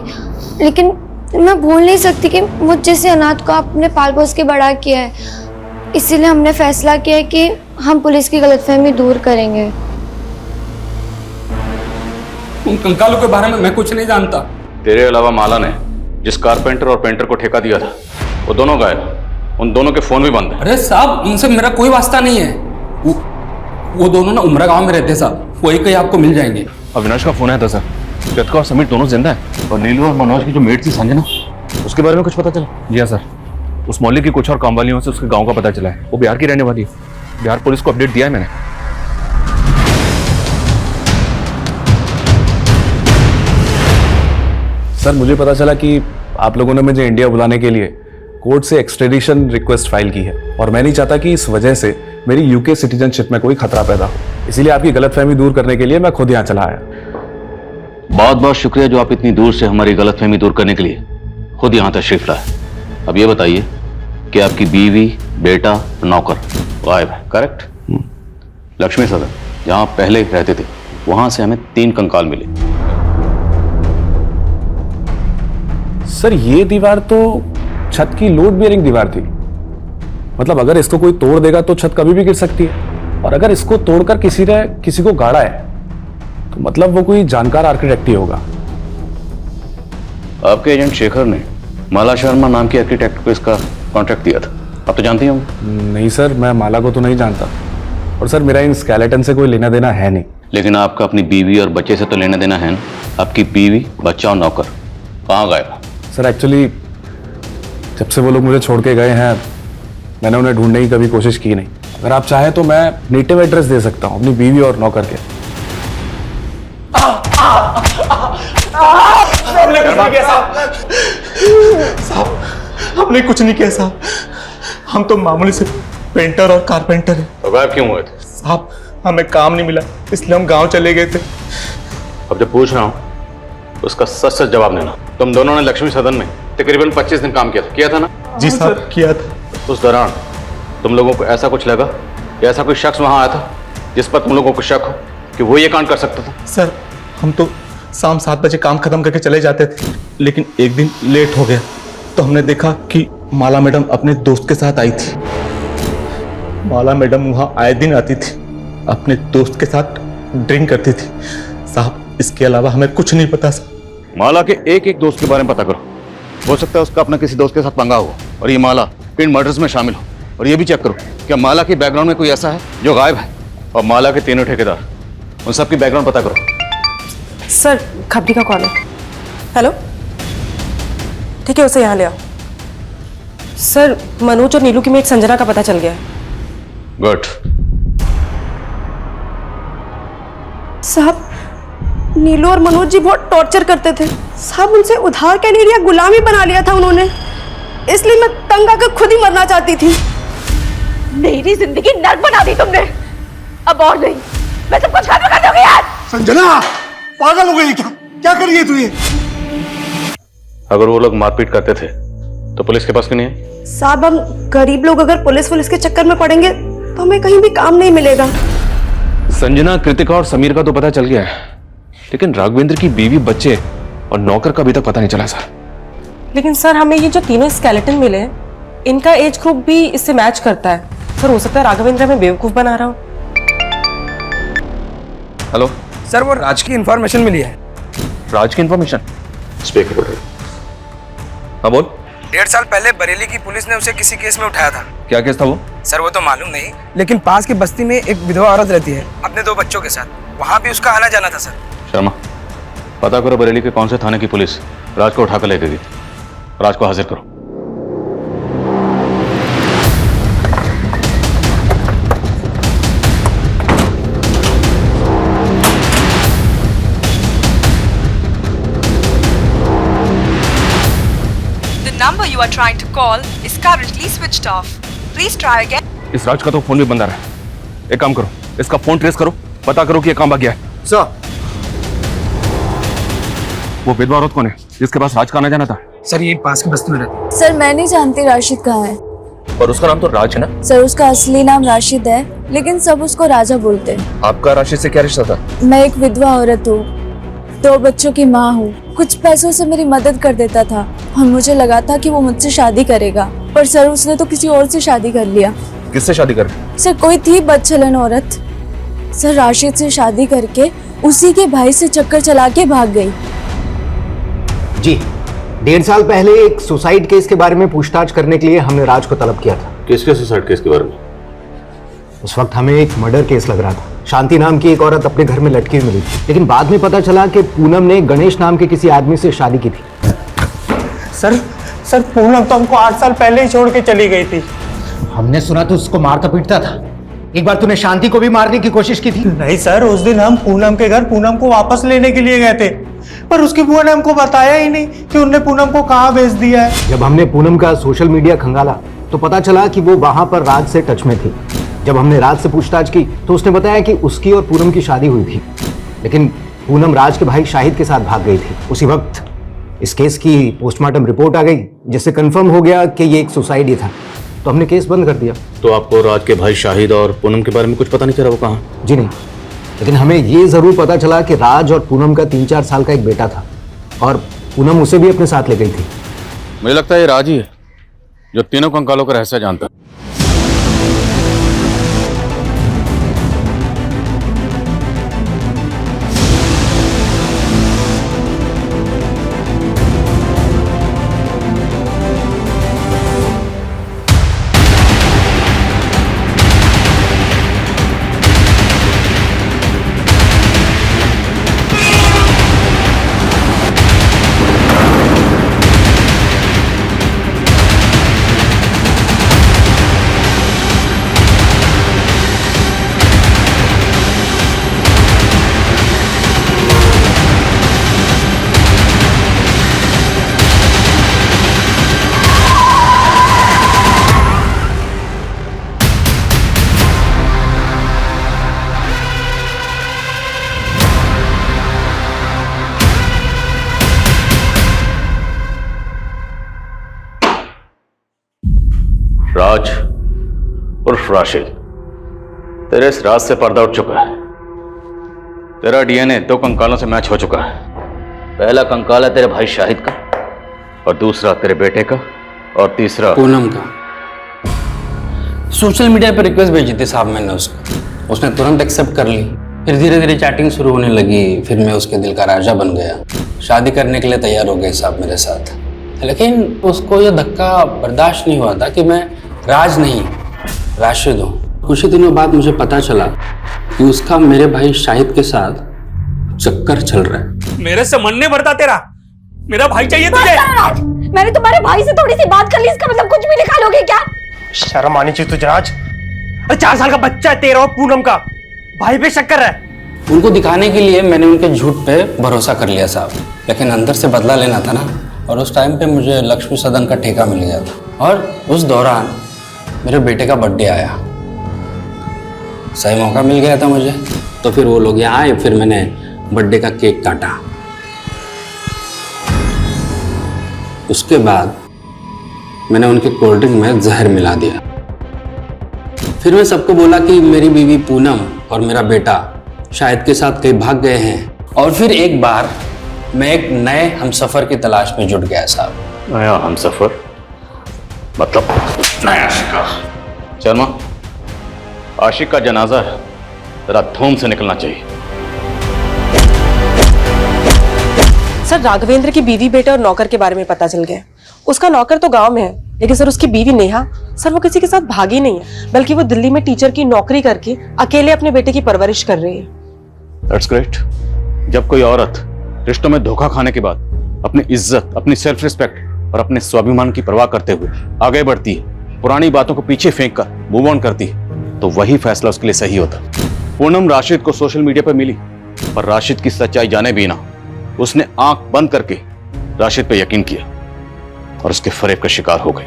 लेकिन मैं भूल नहीं सकती कि मुझ जैसे अनाथ को आपने पाल पोस के बड़ा किया है। इसीलिए हमने फैसला किया है कि हम पुलिस की गलतफहमी दूर करेंगे। उन कंकालों के बारे में मैं कुछ नहीं जानता। तेरे अलावा माला ने जिस कारपेंटर और पेंटर को ठेका दिया था, वो दोनों गायब। उन दोनों के फोन भी बंद है। अरे साहब, उनसे मेरा कोई वास्ता नहीं है। वो दोनों ना उमरा गांव में रहते हैं साहब, वही कहीं आपको मिल जाएंगे। अविनाश का फोन आया था सर। कृतिका और समीर दोनों जिंदा है। और नीलू और मनोज की जो मेट थी संजना, उसके बारे में कुछ पता चला? जी हाँ सर, उस मोहल्ले की कुछ और काम वालियों से उसके गांव का पता चला है। वो बिहार की रहने वाली है। बिहार पुलिस को अपडेट दिया है मैंने। सर, मुझे पता चला कि आप लोगों ने मुझे इंडिया बुलाने के लिए कोर्ट से एक्सट्रेडिशन रिक्वेस्ट फाइल की है, और मैं नहीं चाहता कि इस वजह से मेरी यूके सिटीजनशिप में कोई खतरा पैदा हो। इसीलिए आपकी गलतफहमी दूर करने के लिए मैं खुद यहाँ चला आया। बहुत बहुत शुक्रिया जो आप इतनी दूर से हमारी गलतफहमी दूर करने के लिए खुद यहाँ तशरीफ लाए। अब ये बताइए कि आपकी बीवी, बेटा, नौकर गायब है, करेक्ट? लक्ष्मी सदन जहाँ पहले रहते थे, वहां से हमें 3 कंकाल मिले। सर, ये दीवार तो छत की लोड बेयरिंग दीवार थी। मतलब अगर इसको कोई तोड़ देगा तो छत कभी भी गिर सकती है, और अगर इसको तोड़कर किसी ने किसी को गाड़ा है तो मतलब वो कोई जानकार आर्किटेक्ट ही होगा। आपके एजेंट शेखर ने माला शर्मा नाम के आर्किटेक्ट को इसका कॉन्ट्रैक्ट दिया था, आप तो जानते ही होंगे। नहीं सर, मैं माला को तो नहीं जानता, और सर मेरा इन स्केलेटन से कोई लेना देना है नहीं। लेकिन आपका अपनी बीवी और बच्चे से तो लेना देना है ना? आपकी बीवी, बच्चा और नौकर कहाँ गए? सर एक्चुअली जब से वो लोग मुझे छोड़ के गए हैं, मैंने उन्हें ढूंढने की कभी कोशिश की नहीं। अगर आप चाहें तो मैं नेटिव एड्रेस दे सकता हूँ अपनी बीवी और नौकर के। हमने कुछ नहीं किया साहब, हमने कुछ नहीं किया साहब। हम तो मामूली से पेंटर और कारपेंटर हैं। तो गायब क्यों हुए थे? साहब, हमें काम नहीं मिला, इसलिए हम गांव चले गए थे। अब जब पूछ रहा हूँ तो उसका सच सच जवाब देना। तुम दोनों ने लक्ष्मी सदन में तकरीबन 25 दिन काम किया था ना? जी साहब, किया था। उस दौरान तुम लोगों को ऐसा कुछ लगा या ऐसा कोई शख्स वहां आया था जिस पर तुम लोगों को शक हो कि वो ये कांड कर सकता था? सर, हम तो शाम 7 बजे काम खत्म करके चले जाते थे, लेकिन एक दिन लेट हो गया तो हमने देखा कि माला मैडम अपने दोस्त के साथ आई थी। माला मैडम वहां आए दिन आती थी, अपने दोस्त के साथ ड्रिंक करती थी। साहब, इसके अलावा हमें कुछ नहीं पता। माला के एक दोस्त के बारे में पता करो, हो सकता है उसका अपना किसी दोस्त के साथ पंगा हो और ये माला इन मर्डर्स में शामिल हो। और ये भी चेक करो क्या माला के बैकग्राउंड में कोई ऐसा है जो गायब है, और माला के 3 ठेकेदार, उन सब की बैकग्राउंड पता करो। सर, खबरी का कॉल है। हेलो, ठीक है, उसे यहाँ ले आओ। सर, मनोज और नीलू की मेट संजना का पता चल गया है। गुड। साहब, नीलू और मनोज जी बहुत टॉर्चर करते थे साहब। उनसे उधार क्या नहीं लिया, गुलामी बना लिया था उन्होंने। इसलिए मैं तंग आकर खुद ही मरना चाहती थी। मेरी जिंदगी नर्क बना दी तुमने। अब और नहीं, मैं सब कुछ खत्म कर दूंगी यार। संजना, पागल हो गई क्या? क्या कर रही है तू ये? अगर वो लोग मारपीट करते थे तो पुलिस के पास क्यों नहीं है? साहब, हम गरीब लोग अगर पुलिस के चक्कर में पड़ेंगे तो हमें कहीं भी काम नहीं मिलेगा। संजना, कृतिका और समीर का तो पता चल गया है, लेकिन राघवेंद्र की बीवी, बच्चे और नौकर का अभी तक पता नहीं चला सर। लेकिन सर, हमें ये जो तीनों स्केलेटन मिले हैं, इनका एज ग्रुप भी इससे मैच करता है। सर, हो सकता है राघवेंद्र हमें बेवकूफ बना रहा हो। हेलो सर, वो राज की इंफॉर्मेशन मिली है। राज की इंफॉर्मेशन? स्पीकर। हाँ बोल। 1.5 साल पहले बरेली की पुलिस ने उसे किसी केस में उठाया था। क्या केस था वो? सर, वो तो मालूम नहीं, लेकिन पास की बस्ती में एक विधवा औरत रहती है अपने 2 बच्चों के साथ। वहाँ भी उसका आना जाना था सर। शर्मा, पता करो बरेली के कौन से थाने की पुलिस राज को उठाकर ले गई। राज को हाजिर करो। number you are trying to call is currently switched off. Please try again. इस राज का तो फोन भी बंद आ रहा है। एक काम करो, इसका फोन ट्रेस करो, पता करो कि ये कहां भाग गया है। सर, वो विधवा औरत कौन है जिसके पास राज का आना जाना था? सर, ये पास की बस्ती में रहती है। सर, मैं नहीं जानती राशिद कहाँ है। और उसका नाम तो राज है ना? सर, उसका असली नाम राशिद है, लेकिन सब उसको राजा बोलते हैं। आपका राशिद से क्या रिश्ता था? मैं एक विधवा औरत हूँ, 2 बच्चों की माँ हूँ। कुछ पैसों से मेरी मदद कर देता था और मुझे लगा था कि वो मुझसे शादी करेगा, पर सर उसने तो किसी और से शादी कर लिया। किससे शादी कर? सर, कोई थी बदचलन औरत। सर, राशिद से शादी करके उसी के भाई से चक्कर चला के भाग गई। जी, 1.5 साल पहले एक सुसाइड केस के बारे में पूछताछ करने के लिए हमने राज को तलब किया था। किसके सुसाइड केस के बारे में? उस वक्त हमें एक मर्डर केस लग रहा था। शांति नाम की एक औरत अपने घर में लटकी मिली थी, लेकिन बाद में पता चला कि पूनम ने गणेश नाम के किसी आदमी से शादी की थी। सर पूनम तो हमको 8 साल पहले ही छोड़ के चली गई थी। हमने सुना तो उसको मारता पीटता था। एक बार तूने शांति को भी मारने की कोशिश की थी। नहीं सर, उस दिन हम पूनम के घर पूनम को वापस लेने के लिए गए थे, पर उसकी बुआ ने हमको बताया ही नहीं कि उनने पूनम को कहाँ भेज दिया है। जब हमने पूनम का सोशल मीडिया खंगाला तो पता चला कि वो वहां पर राज से टच में थी। जब हमने राज से पूछताछ की तो उसने बताया कि उसकी और पूनम की शादी हुई थी, लेकिन पूनम राज के भाई शाहिद के साथ भाग गई थी। उसी वक्त इस केस की पोस्टमार्टम रिपोर्ट आ गई, जिससे कंफर्म हो गया कि ये एक सुसाइड ही था, तो हमने केस बंद कर दिया। तो आपको राज के भाई शाहिद और पूनम के बारे में कुछ पता नहीं चला? वो कहाँ? जी नहीं, लेकिन हमें ये जरूर पता चला कि राज और पूनम का 3-4 साल का एक बेटा था और पूनम उसे भी अपने साथ ले गई थी। मुझे लगता है ये राज ही है जो तीनों कंकालों का रहस्य जानता है। राज उर्फ राशिद, तेरे इस राज से पर्दा उठ चुका है। तेरा डीएनए 2 कंकालों से मैच हो चुका है। पहला कंकाल है तेरे भाई शाहिद का, और दूसरा तेरे बेटे का, और तीसरा पूनम का। सोशल मीडिया पर रिक्वेस्ट भेजी थी साहब मैंने उसको, उसने तुरंत एक्सेप्ट कर ली। फिर धीरे धीरे चैटिंग शुरू होने लगी, फिर मैं उसके दिल का राजा बन गया। शादी करने के लिए तैयार हो गए साहब मेरे साथ, लेकिन उसको यह धक्का बर्दाश्त नहीं हुआ था कि मैं राज नहीं राशिद हूँ। कुछ ही दिनों बाद मुझे पता चला कि उसका मेरे भाई शाहिद के साथ चक्कर चल रहा है। मेरे से मन नहीं भरता तेरा, मेरा भाई चाहिए तुझे। मैंने तुम्हारे भाई से थोड़ी सी बात कर ली, इसका मतलब कुछ भी निकालोगे क्या? शर्म आनी चाहिए तुझे राज। 4 साल का बच्चा है तेरा और पूनम का, भाई पे शक कर रहा है। उनको दिखाने के लिए मैंने उनके झूठ पे भरोसा कर लिया साहब, लेकिन अंदर से बदला लेना था ना। और उस टाइम पे मुझे लक्ष्मी सदन का ठेका मिल गया था, और उस दौरान मेरे बेटे का बर्थडे आया। सही मौका मिल गया था मुझे, तो फिर वो लोग यहाँ आए, फिर मैंने बर्थडे का केक काटा। उसके बाद मैंने उनके कोल्ड ड्रिंक में जहर मिला दिया। फिर मैं सबको बोला कि मेरी बीवी पूनम और मेरा बेटा शाहिद के साथ कहीं भाग गए हैं। और फिर एक बार मैं एक नए हमसफर की तलाश में जुट गया साहब। नया हमसफर मतलब नया शिका। शर्मा, आशिक का जनाजा है, जरा धूम से निकलना चाहिए। सर, राघवेंद्र की बीवी, बेटे और नौकर के बारे में पता चल गया। उसका नौकर तो गांव में है, लेकिन सर उसकी बीवी नेहा, सर वो किसी के साथ भागी नहीं है, बल्कि वो दिल्ली में टीचर की नौकरी करके अकेले अपने बेटे की परवरिश कर रही है। That's great. जब कोई औरत रिश्तों में धोखा खाने के बाद अपनी इज्जत, अपनी सेल्फ रिस्पेक्ट और अपने स्वाभिमान की परवाह करते हुए आगे बढ़ती है, पुरानी बातों को पीछे फेंक कर मूव ऑन करती है, तो वही फैसला उसके लिए सही होता। पूनम राशिद को सोशल मीडिया पर मिली, पर राशिद की सच्चाई जाने बिना उसने आंख बंद करके राशिद पे यकीन किया और उसके फरेब का शिकार हो गई।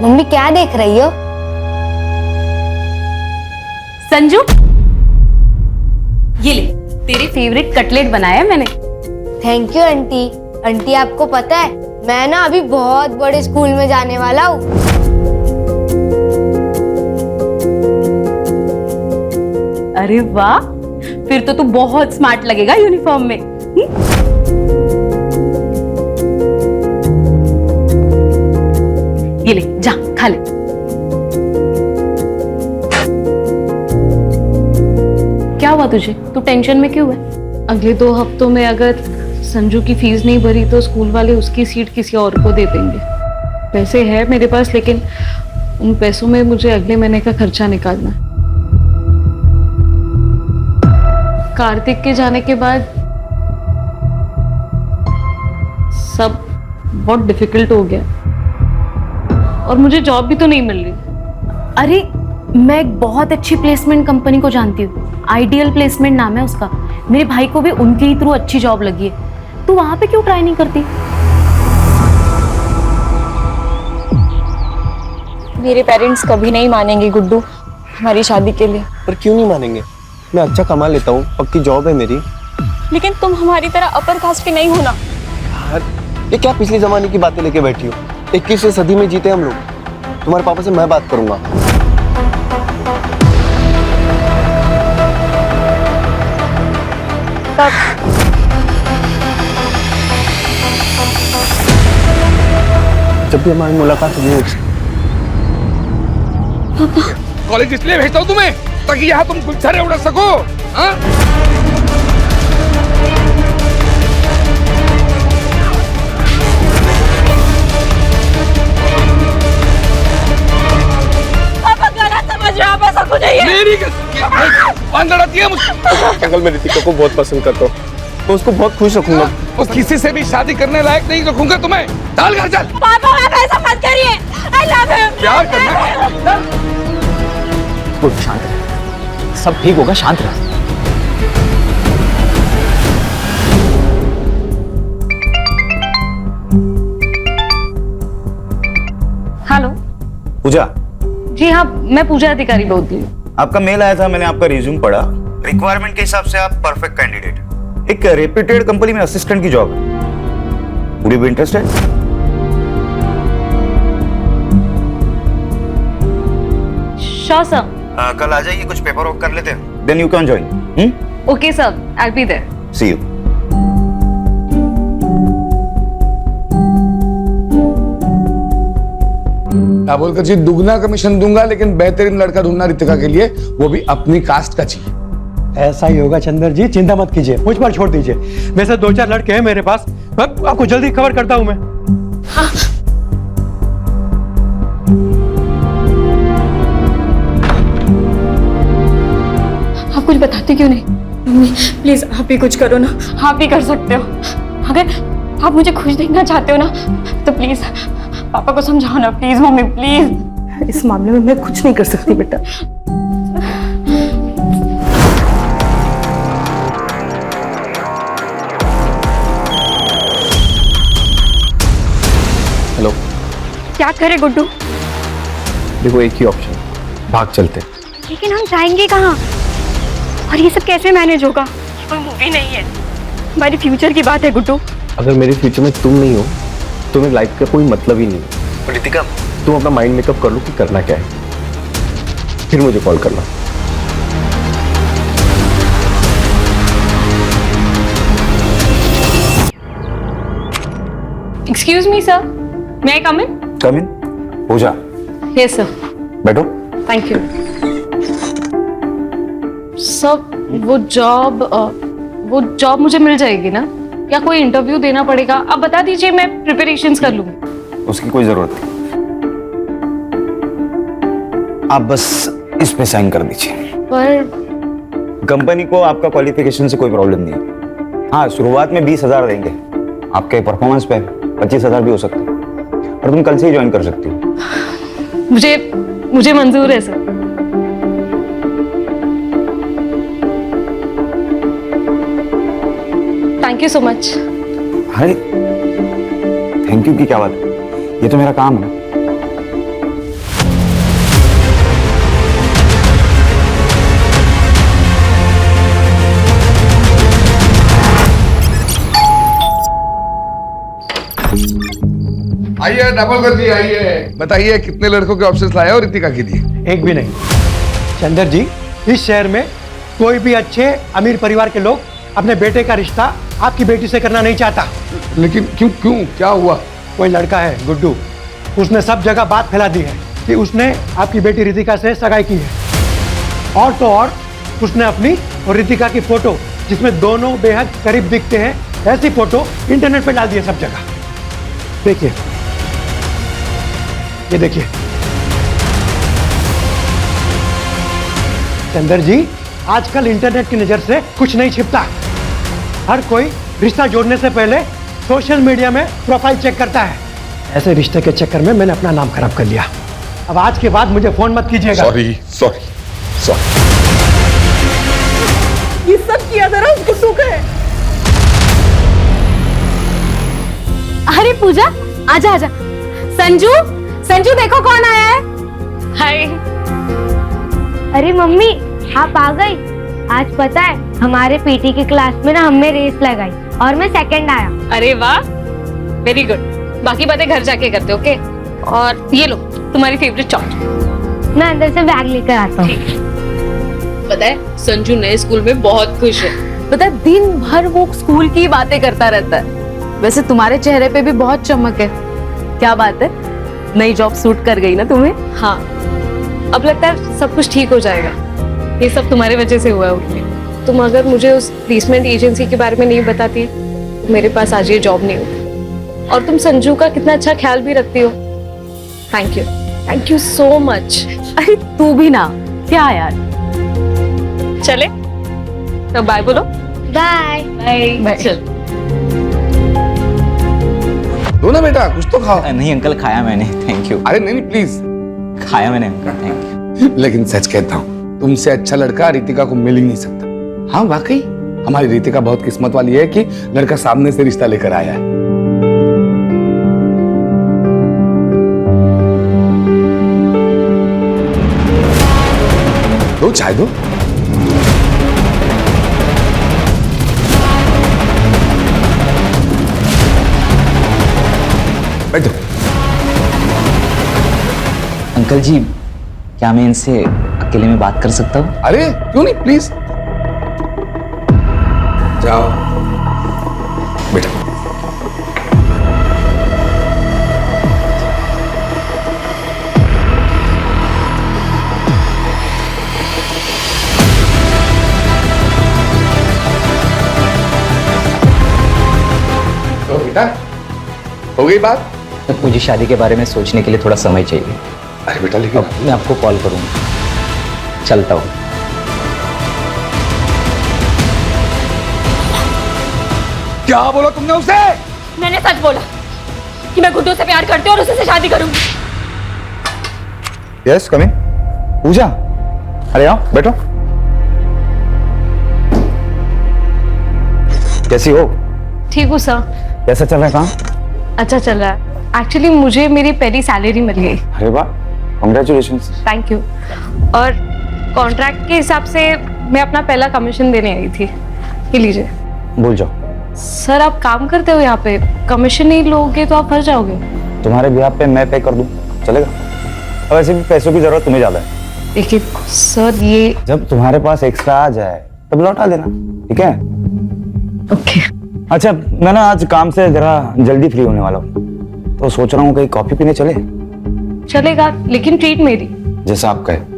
मम्मी क्या देख रही हो? संजू, ये ले, तेरे फेवरेट कटलेट बनाया मैंने। Thank you aunty. आंटी आपको पता है मैं ना अभी बहुत बड़े स्कूल में जाने वाला हूँ। अरे वाह, फिर तो तू बहुत स्मार्ट लगेगा यूनिफॉर्म में। ये ले, जा खा ले। क्या हुआ तुझे? तू टेंशन में क्यों है? अगले 2 हफ्तों में अगर संजू की फीस नहीं भरी तो स्कूल वाले उसकी सीट किसी और को दे देंगे। पैसे है मेरे पास, लेकिन उन पैसों में मुझे अगले महीने का खर्चा निकालना है। कार्तिक के जाने के बाद सब बहुत डिफिकल्ट हो गया और मुझे जॉब भी तो नहीं मिल रही। अरे मैं एक बहुत अच्छी प्लेसमेंट कंपनी को जानती हूँ, आइडियल प्लेसमेंट नाम है उसका। मेरे भाई को भी उनके ही थ्रू अच्छी जॉब लगी है। तू वहां पे क्यों ट्राई नहीं करती? मेरे पेरेंट्स कभी नहीं मानेंगे गुड्डू हमारी शादी के लिए। पर क्यों नहीं मानेंगे? मैं अच्छा कमा लेता हूँ, पक्की जॉब है मेरी। लेकिन तुम हमारी तरह अपर कास्ट के नहीं हो ना। यार ये क्या पिछले जमाने की बातें लेके बैठी हो? 21वीं सदी में जीते हम लोग। तुम्हारे पापा से मैं बात करूंगा। जब भी हमारी मुलाकात हुई। कॉलेज इसलिए भेजता हूँ तुम्हें ताकि यहाँ तुम गुलछरे उड़ा सको। हाँ? ऐसा कुछ नहीं है। मेरी लड़ाती है मुझसे। अंकल मैं रितिका को बहुत पसंद करता हूँ, मैं उसको बहुत खुश रखूंगा। उस किसी से भी शादी करने लायक नहीं रखूंगा तुम्हें। डाल घर चल। पापा आप ऐसा मत करिए। I love him। प्यार करना। वो शांत रह, सब ठीक होगा, शांत रह। हेलो पूजा। जी हाँ, मैं पूजा अधिकारी बोल रही हूँ। आपका मेल आया था, मैंने आपका रिज्यूम पढ़ा। रिक्वायरमेंट के हिसाब से आप परफेक्ट कैंडिडेट। एक रेप्यूटेड कंपनी में असिस्टेंट की जॉब है। Would you be interested? Sure sir. कल आ जाइए, कुछ पेपर वर्क कर लेते हैं, then you can join. Okay sir, I will be there. See you. बोलकर जी दुगना कमीशन दूंगा, लेकिन बेहतरीन लड़का ढूंढना रितिका के लिए, वो भी अपनी कास्ट का चाहिए। ऐसा ही होगा चंदर जी, चिंता मत कीजिए, मुझ पर छोड़ दीजिए। वैसे 2-4 लड़के हैं मेरे पास, आपको जल्दी खबर करता हूं मैं। हाँ। आप कुछ बताते क्यों नहीं? मम्मी प्लीज आप ही कुछ करो ना, आप ही कर सकते हो। आप मुझे खुश देखना चाहते हो ना, तो प्लीज पापा को समझाओ ना, प्लीज मम्मी प्लीज। इस मामले में मैं कुछ नहीं कर सकती बेटा। हेलो। क्या करे गुड्डू? देखो एक ही ऑप्शन, भाग चलते। लेकिन हम जाएंगे कहाँ? और ये सब कैसे मैनेज होगा? कोई मूवी नहीं है, हमारे फ्यूचर की बात है गुड्डू। अगर मेरे फ्यूचर में तुम नहीं हो तो मेरी लाइफ का कोई मतलब ही नहीं है। रितिका, तुम अपना माइंड मेकअप कर लो कि करना क्या है, फिर मुझे कॉल करना। Excuse me sir, may I come in? Come in, Pooja. Yes sir. बैठो। Thank you sir. वो जॉब मुझे मिल जाएगी ना, या कोई इंटरव्यू देना पड़ेगा? आप बता दीजिए, मैं प्रिपरेशंस कर लूंगी। उसकी कोई जरूरत नहीं, आप बस इस पे साइन कर दीजिए। पर कंपनी को आपका क्वालिफिकेशन से कोई प्रॉब्लम नहीं है। हाँ, शुरुआत में 20,000 देंगे, आपके परफॉर्मेंस पे 25,000 भी हो सकता है, और तुम कल से ही ज्वाइन कर सकती हो। मुझे मंजूर है sir. Thank you so much. अरे थैंक यू की क्या बात है, ये तो मेरा काम है। आइए डबल कर दिए, आइए बताइए कितने लड़कों के ऑप्शंस लाए हो रितिका के लिए? एक भी नहीं। चंदर जी, इस शहर में कोई भी अच्छे अमीर परिवार के लोग अपने बेटे का रिश्ता आपकी बेटी से करना नहीं चाहता। लेकिन क्यों क्यों क्या हुआ? कोई लड़का है गुड्डू, उसने सब जगह बात फैला दी है कि उसने आपकी बेटी रितिका से सगाई की है। और तो और उसने अपनी और रितिका की फोटो, जिसमें दोनों बेहद करीब दिखते हैं, ऐसी फोटो इंटरनेट पे डाल दी है सब जगह। देखिए, ये देखिए। चंदर जी, आजकल इंटरनेट की नजर से कुछ नहीं छिपता। हर कोई रिश्ता जोड़ने से पहले सोशल मीडिया में प्रोफाइल चेक करता है। ऐसे रिश्ते के चक्कर में मैंने अपना नाम खराब कर लिया। अब आज के बाद मुझे फोन मत कीजिएगा। Sorry sorry sorry. ये सब किया जरा उसको सूख है। अरे पूजा, आजा आजा। संजू, संजू देखो कौन आया है। हाय। अरे मम्मी, आप आ गई। आज पता है, हमारे पीटी की क्लास में ना हमने रेस लगाई और मैं सेकंड आया। अरे वाह, वेरी गुड। बाकी बातें घर जाके करते, ओके? और ये लो तुम्हारी फेवरेट चॉकलेट। मैं अंदर से बैग लेकर आता हूँ। पता है, संजू नए स्कूल में बहुत खुश है। पता है, दिन भर वो स्कूल की बातें करता रहता है। वैसे तुम्हारे चेहरे पे भी बहुत चमक है। क्या बात है, नई जॉब सूट कर गई ना तुम्हें? हाँ, अब लगता है सब कुछ ठीक हो जाएगा। ये सब तुम्हारे वजह से हुआ है उठने। तुम अगर मुझे उस प्लेसमेंट एजेंसी के बारे में नहीं बताती तो मेरे पास आज ये जॉब नहीं होती। और तुम संजू का कितना अच्छा ख्याल भी रखती हो। Thank you so much. अरे तू भी ना, क्या यार। चले तो बाय बोलो। Bye bye. चल दो ना बेटा, कुछ तो खाओ। नहीं अंकल, खाया मैंने, थैंक यू। अरे नहीं प्लीज। खाया मैंने अंकल, थैंक यू। लेकिन सच कहता हूँ, तुमसे अच्छा लड़का रितिका को मिल ही नहीं सकता। हाँ वाकई, हमारी रितिका बहुत किस्मत वाली है कि लड़का सामने से रिश्ता लेकर आया है। दो चाय दो। बैठो। अंकल जी, क्या मैं इनसे अकेले में बात कर सकता हूँ? अरे क्यों नहीं, प्लीज जाओ बेटा। तो बेटा, हो गई बात? मुझे शादी के बारे में सोचने के लिए थोड़ा समय चाहिए। अरे बेटा, लेकिन मैं आपको कॉल करूंगा। चलता हूँ। क्या बोला तुमने उसे? मैंने सच बोला कि मैं गुड्डू से प्यार करती हूँ और उसी से शादी करूंगी। Yes come in. पूजा, अरे आओ बैठो। कैसी हो? ठीक हूँ सर। कैसा चल रहा है काम? अच्छा चल रहा है। एक्चुअली मुझे मेरी पहली सैलरी मिल गई। अरे वाह, कांग्रेचुलेशंस। Thank you. और कॉन्ट्रैक्ट के हिसाब से मैं अपना पहला कमीशन देने आई थी। ये लीजिए। भूल जाओ। सर आप काम करते हो यहाँ पे, कमीशन नहीं लोगे तो आप फंस जाओगे। तुम्हारे बिहाफ पे मैं पे कर दूं, चलेगा? और वैसे भी पैसों की जरूरत तुम्हें ज्यादा है। देखिए सर, ये जब तुम्हारे पास एक्स्ट्रा आ जाए तब लौटा देना, ठीक है? ओके। अच्छा, मैं ना आज काम से जरा जल्दी फ्री होने वाला हूँ, तो सोच रहा हूँ कहीं कॉफी पीने चले। चलेगा, लेकिन ट्रीट मेरी। जैसा आप कहे।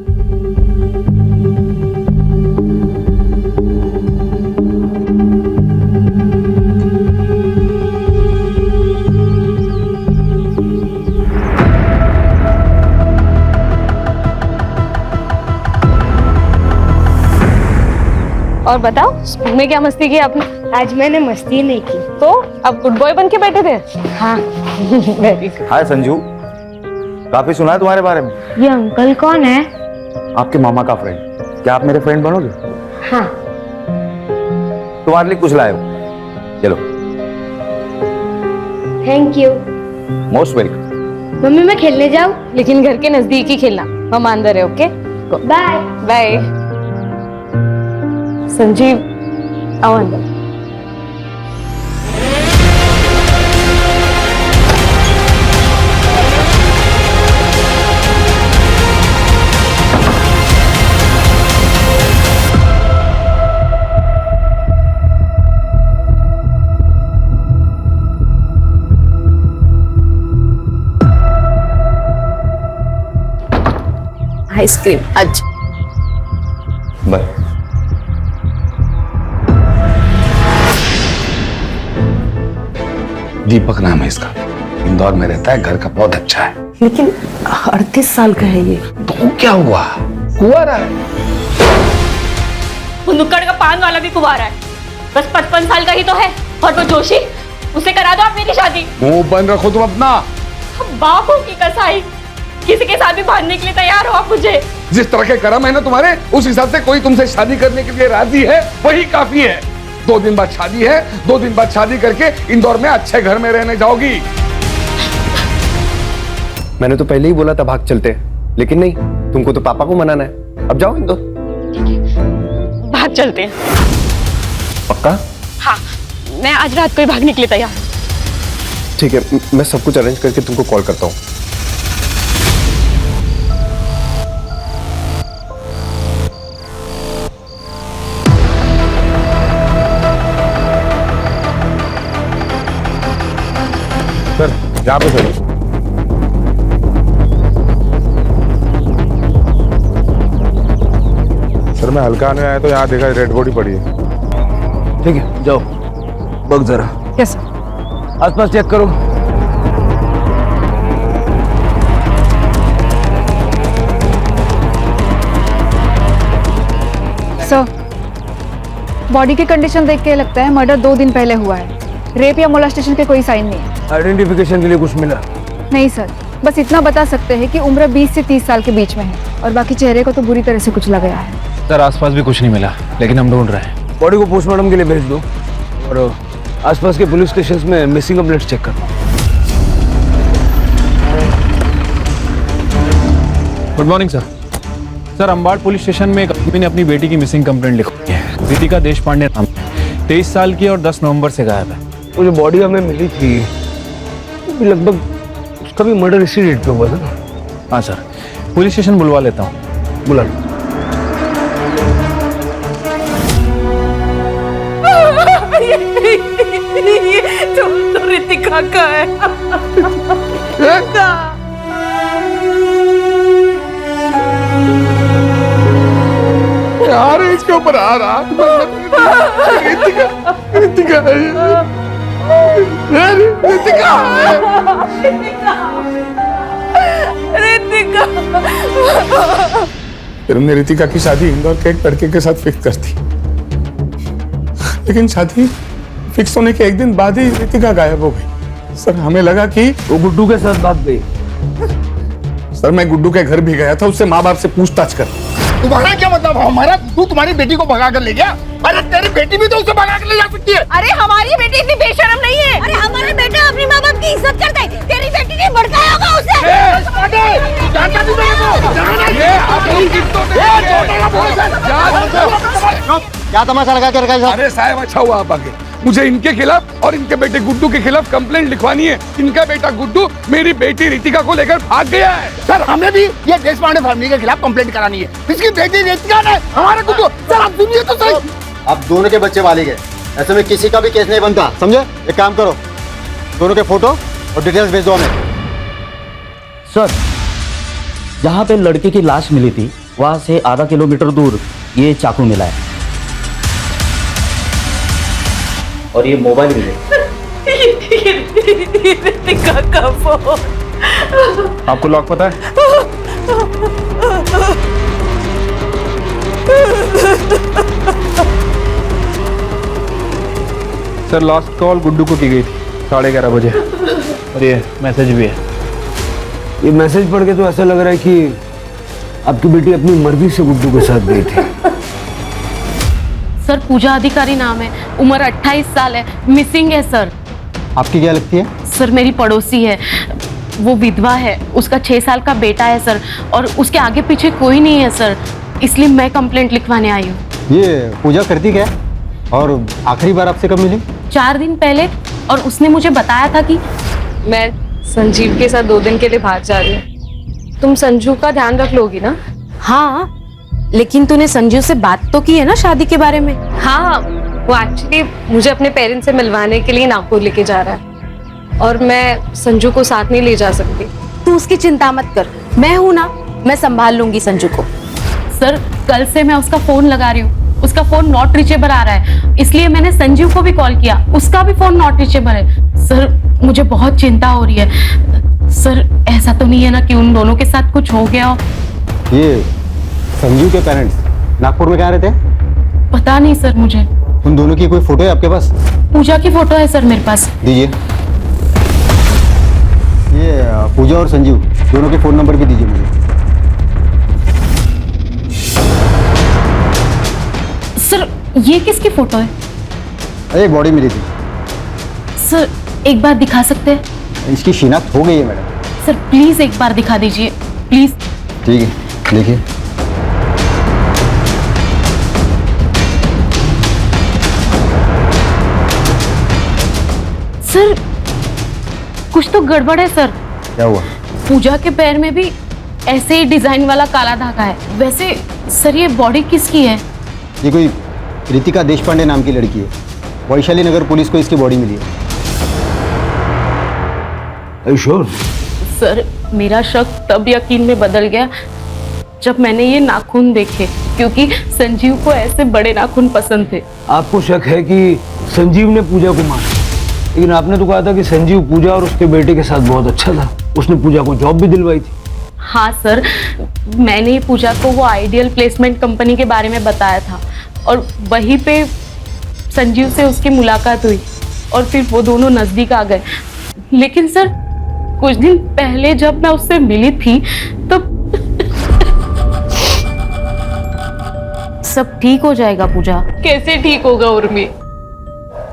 और बताओ, स्कूल में क्या मस्ती की आपने? आज मैंने मस्ती नहीं की। तो अब गुड बॉय बन के बैठे थे? हाँ। Very good. हाय संजू, काफी सुना है तुम्हारे बारे में। ये अंकल कौन है? आपके मामा का फ्रेंड। क्या आप मेरे फ्रेंड बनोगे? हाँ। तुम्हारे लिए कुछ लाए हो, चलो। Thank you. Most welcome. Mummy मैं खेलने जाऊँ? लेकिन घर के नजदीक ही खेलना, हम अंदर है। Okay bye bye. संजीव आओ अंदर। आइसक्रीम आज। बाय। दीपक नाम है इसका, इंदौर में रहता है, घर का बहुत अच्छा है। लेकिन 38 साल का है ये। तो क्या हुआ, कुंवारा है। वो नुक्कड़ का पान वाला भी कुंवारा है, बस 55 साल का ही तो है। और वो जोशी, उसे करा दो आप मेरी शादी। मुंह बंद रखो तुम अपना। बापू की कसाई, किसी के साथ भी भागने के लिए तैयार हो आप मुझे। जिस तरह के कर्म है ना तुम्हारे, उस हिसाब से कोई तुमसे शादी करने के लिए राजी है, वही काफी है। 2 दिन बाद शादी है, 2 दिन बाद शादी करके इंदौर में अच्छे घर में रहने जाओगी। मैंने तो पहले ही बोला था भाग चलते, लेकिन नहीं, तुमको तो पापा को मनाना है। अब जाओ इंदौर। भाग चलते हैं। पक्का? हाँ, मैं आज रात को ही भागने के लिए तैयार हूँ। ठीक है, मैं सब कुछ अरेंज करके तुमको कॉल करता हूँ। सर यहाँ पे सर। सर मैं हल्का आने आया तो यहाँ देखा रेड बॉडी पड़ी है। ठीक है, जाओ बग जरा। यस। आसपास चेक करो। सर, बॉडी की कंडीशन देख के लगता है मर्डर 2 दिन पहले हुआ है। रेप या मोलेस्टेशन के कोई साइन नहीं है। आइडेंटिफिकेशन के लिए कुछ मिला? नहीं सर, बस इतना बता सकते हैं कि उम्र 20 से 30 साल के बीच में है, और बाकी चेहरे को तो बुरी तरह से कुचला गया है। सर आसपास भी कुछ नहीं मिला, लेकिन हम ढूंढ रहे हैं। बॉडी को पोस्टमार्टम के लिए भेज दो, और आसपास के पुलिस स्टेशन में मिसिंग कंप्लेंट चेक करो। Good morning sir. Sir, Ambad police station में एक आदमी ने अपनी बेटी की मिसिंग कंप्लेंट लिखी है। रितिका देशपांडे नाम, 23 साल की और 10 नवंबर से गायब है। वो जो बॉडी हमें मिली थी, लगभग उसका भी मर्डर इसी डेट पे हुआ था ना? हाँ सर, पुलिस स्टेशन बुलवा लेता हूँ। बुला। ये तो रितिका का है। यार इसके ऊपर आ रहा। रितिका, रितिका, रितिका, रितिका। फिर हमने रितिका की शादी इंदौर के एक लड़के के साथ फिक्स कर दी, लेकिन शादी फिक्स होने के 1 दिन बाद ही रितिका गायब हो गई। सर हमें लगा कि वो गुड्डू के साथ भाग गई। सर मैं गुड्डू के घर भी गया था, उससे माँ बाप से पूछताछ कर। तुम्हारा क्या मतलब? हमारा गुड्डू तुम्हारी बेटी को भगा कर ले गया? अरे तेरी बेटी भी तो उसे भगा कर ले जा सकती है। अरे हमारी बेटी इतनी बेशर्म नहीं है। अरे हमारा बेटा अपने माँ बाप की इज्जत करता है, तेरी बेटी ने भड़काया होगा उसे। क्या तमाशा लगा के रखा है? अरे साहब अच्छा हुआ आप आगे। मुझे इनके खिलाफ और इनके बेटे गुड्डू के खिलाफ कंप्लेंट लिखवानी है। इनका बेटा गुड्डू मेरी बेटी रितिका को लेकर भाग गया है। सर हमें भी ये देशपांडे फैमिली के खिलाफ कंप्लेंट करानी है। इसकी बेटी रितिका ने हमारा गुड्डू। सर आप सुनिए तो सही। आप दोनों के बच्चे वाले गए, ऐसे में किसी का भी केस नहीं बनता, समझे? एक काम करो, दोनों के फोटो और डिटेल्स भेज दो हमें। सर, जहाँ पे लड़के की लाश मिली थी वहां से आधा किलोमीटर दूर ये चाकू मिला है और ये मोबाइल भी है। रितिका का फोन। आपको लॉक पता है? सर लास्ट कॉल गुड्डू को की गई थी 11:30 बजे और ये मैसेज भी है। ये मैसेज पढ़ के तो ऐसा लग रहा है कि आपकी बेटी अपनी मर्जी से गुड्डू के साथ गई थी। सर पूजा अधिकारी नाम है, उम्र 28 साल है, मिसिंग है सर। आपकी क्या लगती है? सर मेरी पड़ोसी है, वो विधवा है, उसका 6 साल का बेटा है सर, और उसके आगे पीछे कोई नहीं है सर, इसलिए मैं कंप्लेंट लिखवाने आई हूँ। ये पूजा करती क्या है? और आखिरी बार आपसे कब मिली? 4 दिन पहले, और उसने मुझे बताया था कि मैं संजीव के साथ 2 दिन के लिए बाहर जा रही हूँ। तुम संजू का ध्यान रख लोगी ना? हाँ, लेकिन तूने संजीव से बात तो की है ना शादी के बारे में? हाँ, वो एक्चुअली मुझे अपने पेरेंट्स से मिलवाने के लिए नागपुर लेके जा रहा है और मैं संजू को साथ नहीं ले जा सकती। तू उसकी चिंता मत कर, मैं हूं ना, मैं संभाल लूंगी संजू को। सर कल से मैं उसका फोन लगा रही हूँ, उसका फोन नॉट रीचेबल आ रहा है, इसलिए मैंने संजीव को भी कॉल किया, उसका भी फोन नॉट रीचेबल है। सर मुझे बहुत चिंता हो रही है। सर ऐसा तो नहीं है ना कि उन दोनों के साथ कुछ हो गया हो? ये संजू के पेरेंट्स नागपुर में कहाँ रहते हैं? पता नहीं सर मुझे। उन दोनों की कोई फोटो है आपके पास? पूजा की फोटो है सर मेरे पास। दीजिए। ये पूजा और संजीव दोनों के फोन नंबर भी दीजिए मुझे। सर ये किसकी फोटो है? अरे बॉडी मिली थी। सर एक बार दिखा सकते हैं? इसकी शिनाख्त हो गई है मैडम। सर प्लीज एक बार दिखा दीजिए प्लीज। ठीक है, देखिए। सर कुछ तो गड़बड़ है सर। क्या हुआ? पूजा के पैर में भी ऐसे ही डिजाइन वाला काला धागा है। वैसे सर ये बॉडी किसकी है? ये कोई रितिका देशपांडे नाम की लड़की है, वैशाली नगर पुलिस को इसकी बॉडी मिली है। श्योर? सर मेरा शक तब यकीन में बदल गया जब मैंने ये नाखून देखे, क्योंकि संजीव को ऐसे बड़े नाखून पसंद थे। आपको शक है कि संजीव ने पूजा को मारा, लेकिन आपने तो कहा था कि संजीव पूजा और उसके बेटे के साथ बहुत अच्छा था, उसने पूजा को जॉब भी दिलवाई थी। हाँ सर, मैंने पूजा को वो आइडियल प्लेसमेंट कंपनी के बारे में बताया था और वहीं पे संजीव से उसकी मुलाकात हुई और फिर वो दोनों नजदीक आ गए। लेकिन सर कुछ दिन पहले जब मैं उससे मिली थी तब सब ठीक हो जाएगा पूजा। कैसे ठीक होगा उर्मी?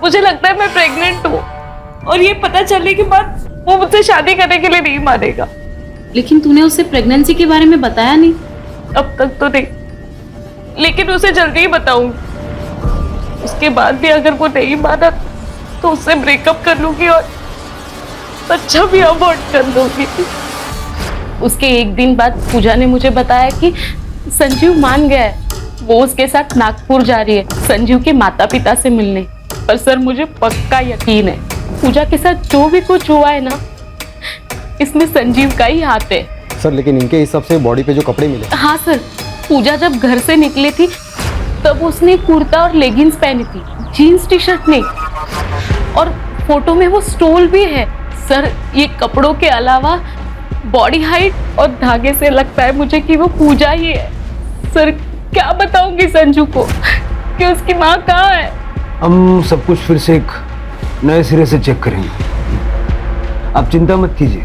मुझे लगता है मैं प्रेग्नेंट हूँ और ये पता चलने के बाद वो मुझसे शादी करने के लिए नहीं मानेगा। लेकिन तूने उससे प्रेगनेंसी के बारे में बताया नहीं? अब तक तो नहीं, लेकिन उसे जल्दी ही बताऊंगी। उसके बाद भी अगर वो नहीं माना तो उससे ब्रेकअप कर लूंगी और बच्चा भी अबॉर्ट कर लूंगी। उसके एक दिन बाद पूजा ने मुझे बताया कि संजीव मान गया है, वो उसके साथ नागपुर जा रही है संजीव के माता पिता से मिलने। पर सर मुझे पक्का यकीन है पूजा के साथ जो भी कुछ हुआ है ना, इसमें संजीव का ही हाथ है। सर लेकिन इनके हिसाब से बॉडी पे जो कपड़े मिले। हाँ सर, पूजा जब घर से निकली थी तब उसने कुर्ता और लेगिंग्स पहनी थी, जीन्स टी शर्ट नहीं। और फोटो में वो स्टोल भी है। सर ये कपड़ों के अलावा बॉडी हाइट और धागे से लगता है मुझे कि वो पूजा ही है। सर क्या बताऊंगी संजू को कि उसकी माँ कहाँ है? हम सब कुछ फिर से एक नए सिरे से चेक करेंगे। आप चिंता मत कीजिए,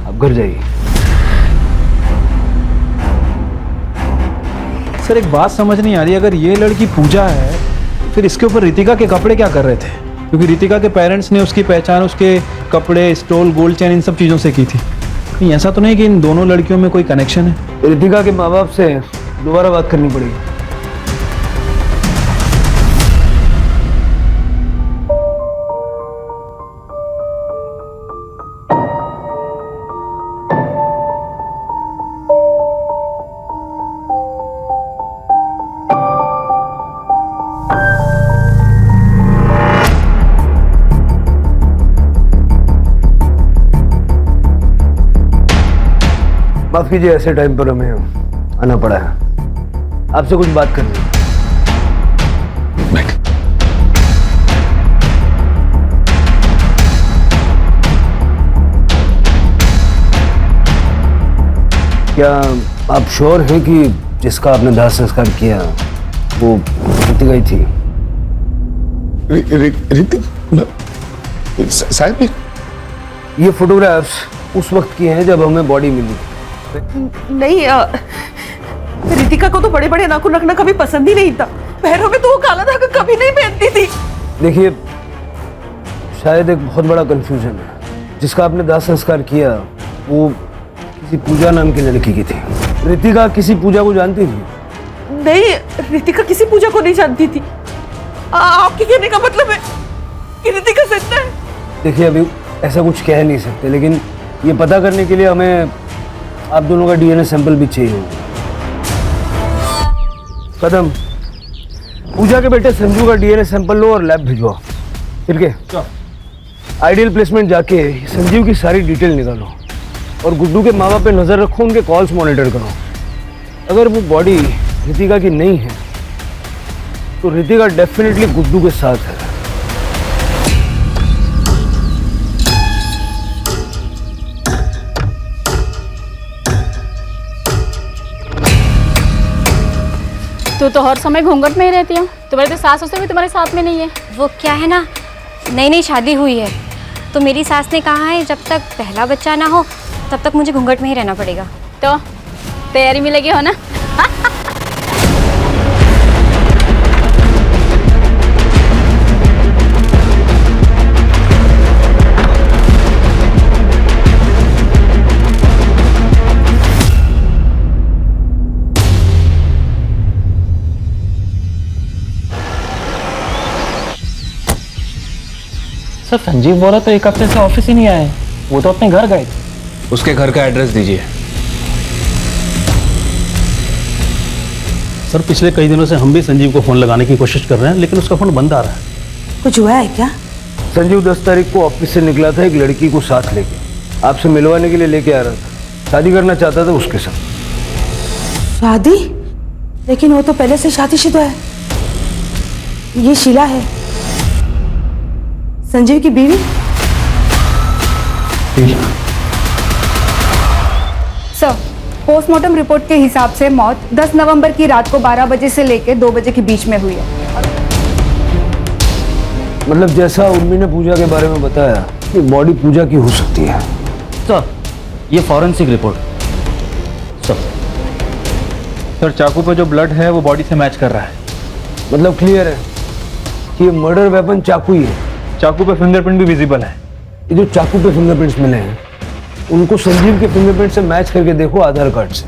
आप घर जाइए। सर एक बात समझ नहीं आ रही, अगर ये लड़की पूजा है फिर इसके ऊपर रितिका के कपड़े क्या कर रहे थे? क्योंकि रितिका के पेरेंट्स ने उसकी पहचान उसके कपड़े, स्टोल, गोल्ड चेन इन सब चीज़ों से की थी। कहीं ऐसा तो नहीं कि इन दोनों लड़कियों में कोई कनेक्शन है? रितिका के माँ बाप से दोबारा बात करनी पड़ेगी। माफ कीजिए, ऐसे टाइम पर हमें आना पड़ा है, आपसे कुछ बात करनी है। क्या आप श्योर हैं कि जिसका आपने दाह संस्कार किया वो रितिका ही थी? साहब ये फोटोग्राफ्स उस वक्त की हैं जब हमें बॉडी मिली। नहीं, रितिका को तो बड़े बड़े नाखून रखना कभी पसंद ही नहीं था। पैरों में तो वो काला धागा कभी नहीं पहनती थी। देखिए, शायद एक बहुत बड़ा कंफ्यूजन है। जिसका आपने दाह संस्कार किया वो किसी पूजा नाम की लड़की की थी। रितिका किसी पूजा को जानती थी? नहीं, रितिका किसी पूजा को नहीं जानती थी। आपके कहने का मतलब है कि रितिका सच्चा है? देखिए, अभी ऐसा कुछ कह नहीं सकते, लेकिन ये पता करने के लिए हमें आप दोनों का डीएनए सैंपल भी चाहिए होगा। कदम, पूजा के बेटे संजू का डीएनए सैंपल लो और लैब भिजवाओ। ठीक है? आइडियल प्लेसमेंट जाके संजीव की सारी डिटेल निकालो और गुड्डू के माँ बाप पे नजर रखो, उनके कॉल्स मॉनिटर करो। अगर वो बॉडी रितिका की नहीं है तो रितिका डेफिनेटली गुड्डू के साथ है। तू तो हर समय घूंघट में ही रहती है। तुम्हारी तो सास उसे भी तुम्हारे साथ में नहीं है। वो क्या है ना, नई नई शादी हुई है तो मेरी सास ने कहा है जब तक पहला बच्चा ना हो तब तक मुझे घूंघट में ही रहना पड़ेगा। तो तैयारी में लगी हो ना? सर संजीव बोला तो एक हफ्ते से ऑफिस ही नहीं आए, वो तो अपने घर गए। उसके घर का एड्रेस दीजिए। सर पिछले कई दिनों से हम भी संजीव को फोन लगाने की कोशिश कर रहे हैं लेकिन उसका फोन बंद आ रहा है। कुछ हुआ है क्या? संजीव 10 तारीख को ऑफिस से निकला था एक लड़की को साथ लेके, आपसे मिलवाने के लिए लेके आ रहा था। शादी करना चाहता था उसके साथ। शादी? लेकिन वो तो पहले से शादीशुदा है। ये शीला है, संजीव की बीवी। सर, पोस्टमार्टम रिपोर्ट के हिसाब से मौत 10 नवंबर की रात को 12 बजे से लेकर 2 बजे के बीच में हुई है। मतलब जैसा उर्मी ने पूजा के बारे में बताया कि बॉडी पूजा की हो सकती है। सर ये फॉरेंसिक रिपोर्ट। सर चाकू पे जो ब्लड है वो बॉडी से मैच कर रहा है। मतलब क्लियर है कि ये मर्डर वेपन चाकू ही है। चाकू पे फिंगरप्रिंट भी विजिबल है। ये जो चाकू पे फिंगरप्रिंट्स मिले हैं उनको संजीव के फिंगरप्रिंट से मैच करके देखो आधार कार्ड से।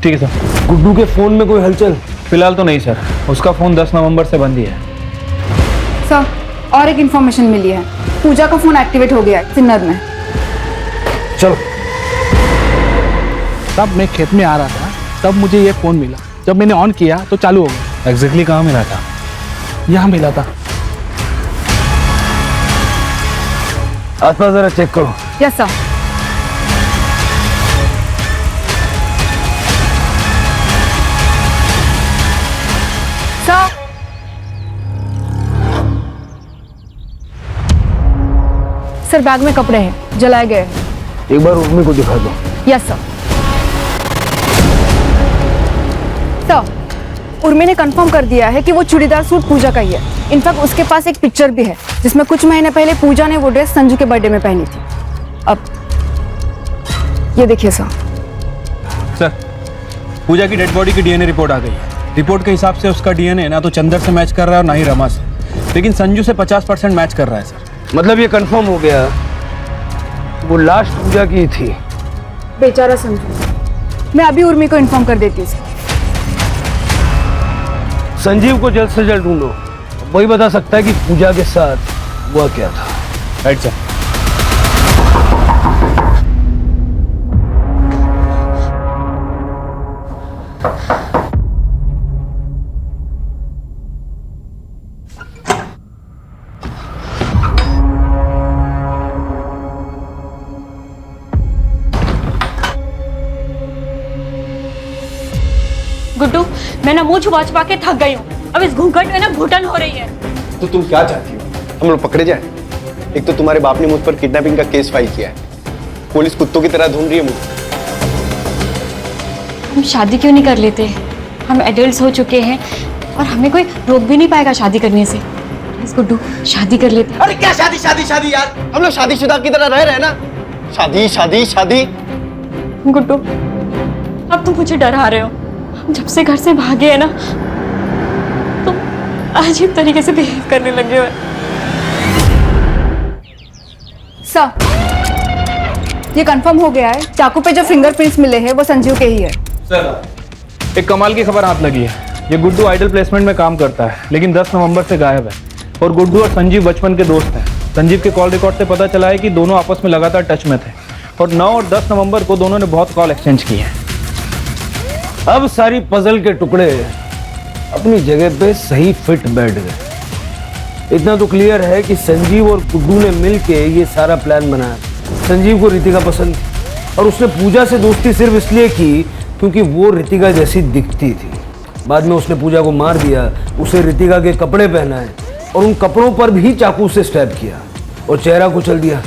ठीक है सर। गुड्डू के फोन में कोई हलचल? फिलहाल तो नहीं सर, उसका फोन 10 नवंबर से बंद ही है। सर और एक इंफॉर्मेशन मिली है, पूजा का फोन एक्टिवेट हो गया है सिन्नर में। चलो। तब मैं खेत में आ रहा था तब मुझे ये फोन मिला, जब मैंने ऑन किया तो चालू हो गया। एग्जैक्टली कहाँ मिला था? यहाँ मिला था। आसपास जरा चेक करो। Yes sir. सर बैग में कपड़े हैं, जलाए गए हैं। एक बार उर्मी को दिखा दो। Yes sir. सर उर्मी ने कंफर्म कर दिया है कि वो चूड़ीदार सूट पूजा का ही है। इनफैक्ट उसके पास एक पिक्चर भी है जिसमें कुछ महीने पहले पूजा ने वो ड्रेस संजू के बर्थडे में पहनी थी। अब ये देखिए सर। सर, पूजा की डेड बॉडी की डीएनए रिपोर्ट आ गई है। रिपोर्ट के हिसाब से उसका डीएनए ना तो चंदर से मैच कर रहा है और ना ही रमा से, लेकिन संजू से 50% मैच कर रहा है सर। मतलब ये कंफर्म हो गया वो लाश पूजा की थी। बेचारा संजू। मैं अभी उर्मी को इन्फॉर्म कर देती हूँ सर। संजीव को जल्द से जल्द ढूंढो, वही बता सकता है कि पूजा के साथ हुआ क्या था। Right sir. गुड्डू, मैं ना मुंह छुपा छुपा के थक गई हूँ। अब इस घूंघट में ना घुटन हो रही है। तो तुम क्या चाहती हो? हम लोग पकड़े जाए? एक तो तुम्हारे बाप ने मुझ पर किडनैपिंग का केस फाइल किया है, पुलिस कुत्तों की तरह ढूंढ रही है मुझे। हम शादी क्यों नहीं कर लेते? हम एडल्ट्स हो चुके हैं और हमें कोई रोक भी नहीं पाएगा शादी करने से। प्लीज गुड्डू, शादी कर लेते। अरे क्या शादी शादी शादी यार, हम लोग शादीशुदा की तरह रह रहे हैं ना। शादी शादी शादी। गुड्डू, अब तुम मुझे डरा रहे हो। हम जब से घर से भागे हैं ना, तुम अजीब तरीके से बिहेव करने लगे हो। सर, ये कंफर्म हो गया है, चाकू पे जो फिंगरप्रिंट्स मिले हैं वो संजीव के ही है। सर, एक कमाल की खबर हाथ लगी है। ये गुड्डू आइडल प्लेसमेंट में काम करता है, लेकिन 10 नवंबर से गायब है। और गुड्डू और संजीव बचपन के दोस्त हैं। संजीव के कॉल रिकॉर्ड से पता चला है कि दोनों आपस में लगातार टच में थे और 9 और 10 नवंबर को दोनों ने बहुत कॉल एक्सचेंज किए हैं। अब सारी पजल के टुकड़े अपनी जगह पे सही फिट बैठ गए। इतना तो क्लियर है कि संजीव और गुड्डू ने मिलके ये सारा प्लान बनाया। संजीव को रितिका पसंद थी और उसने पूजा से दोस्ती सिर्फ इसलिए की क्योंकि वो रितिका जैसी दिखती थी। बाद में उसने पूजा को मार दिया, उसे रितिका के कपड़े पहनाए और उन कपड़ों पर भी चाकू से स्टैब किया और चेहरा कुचल दिया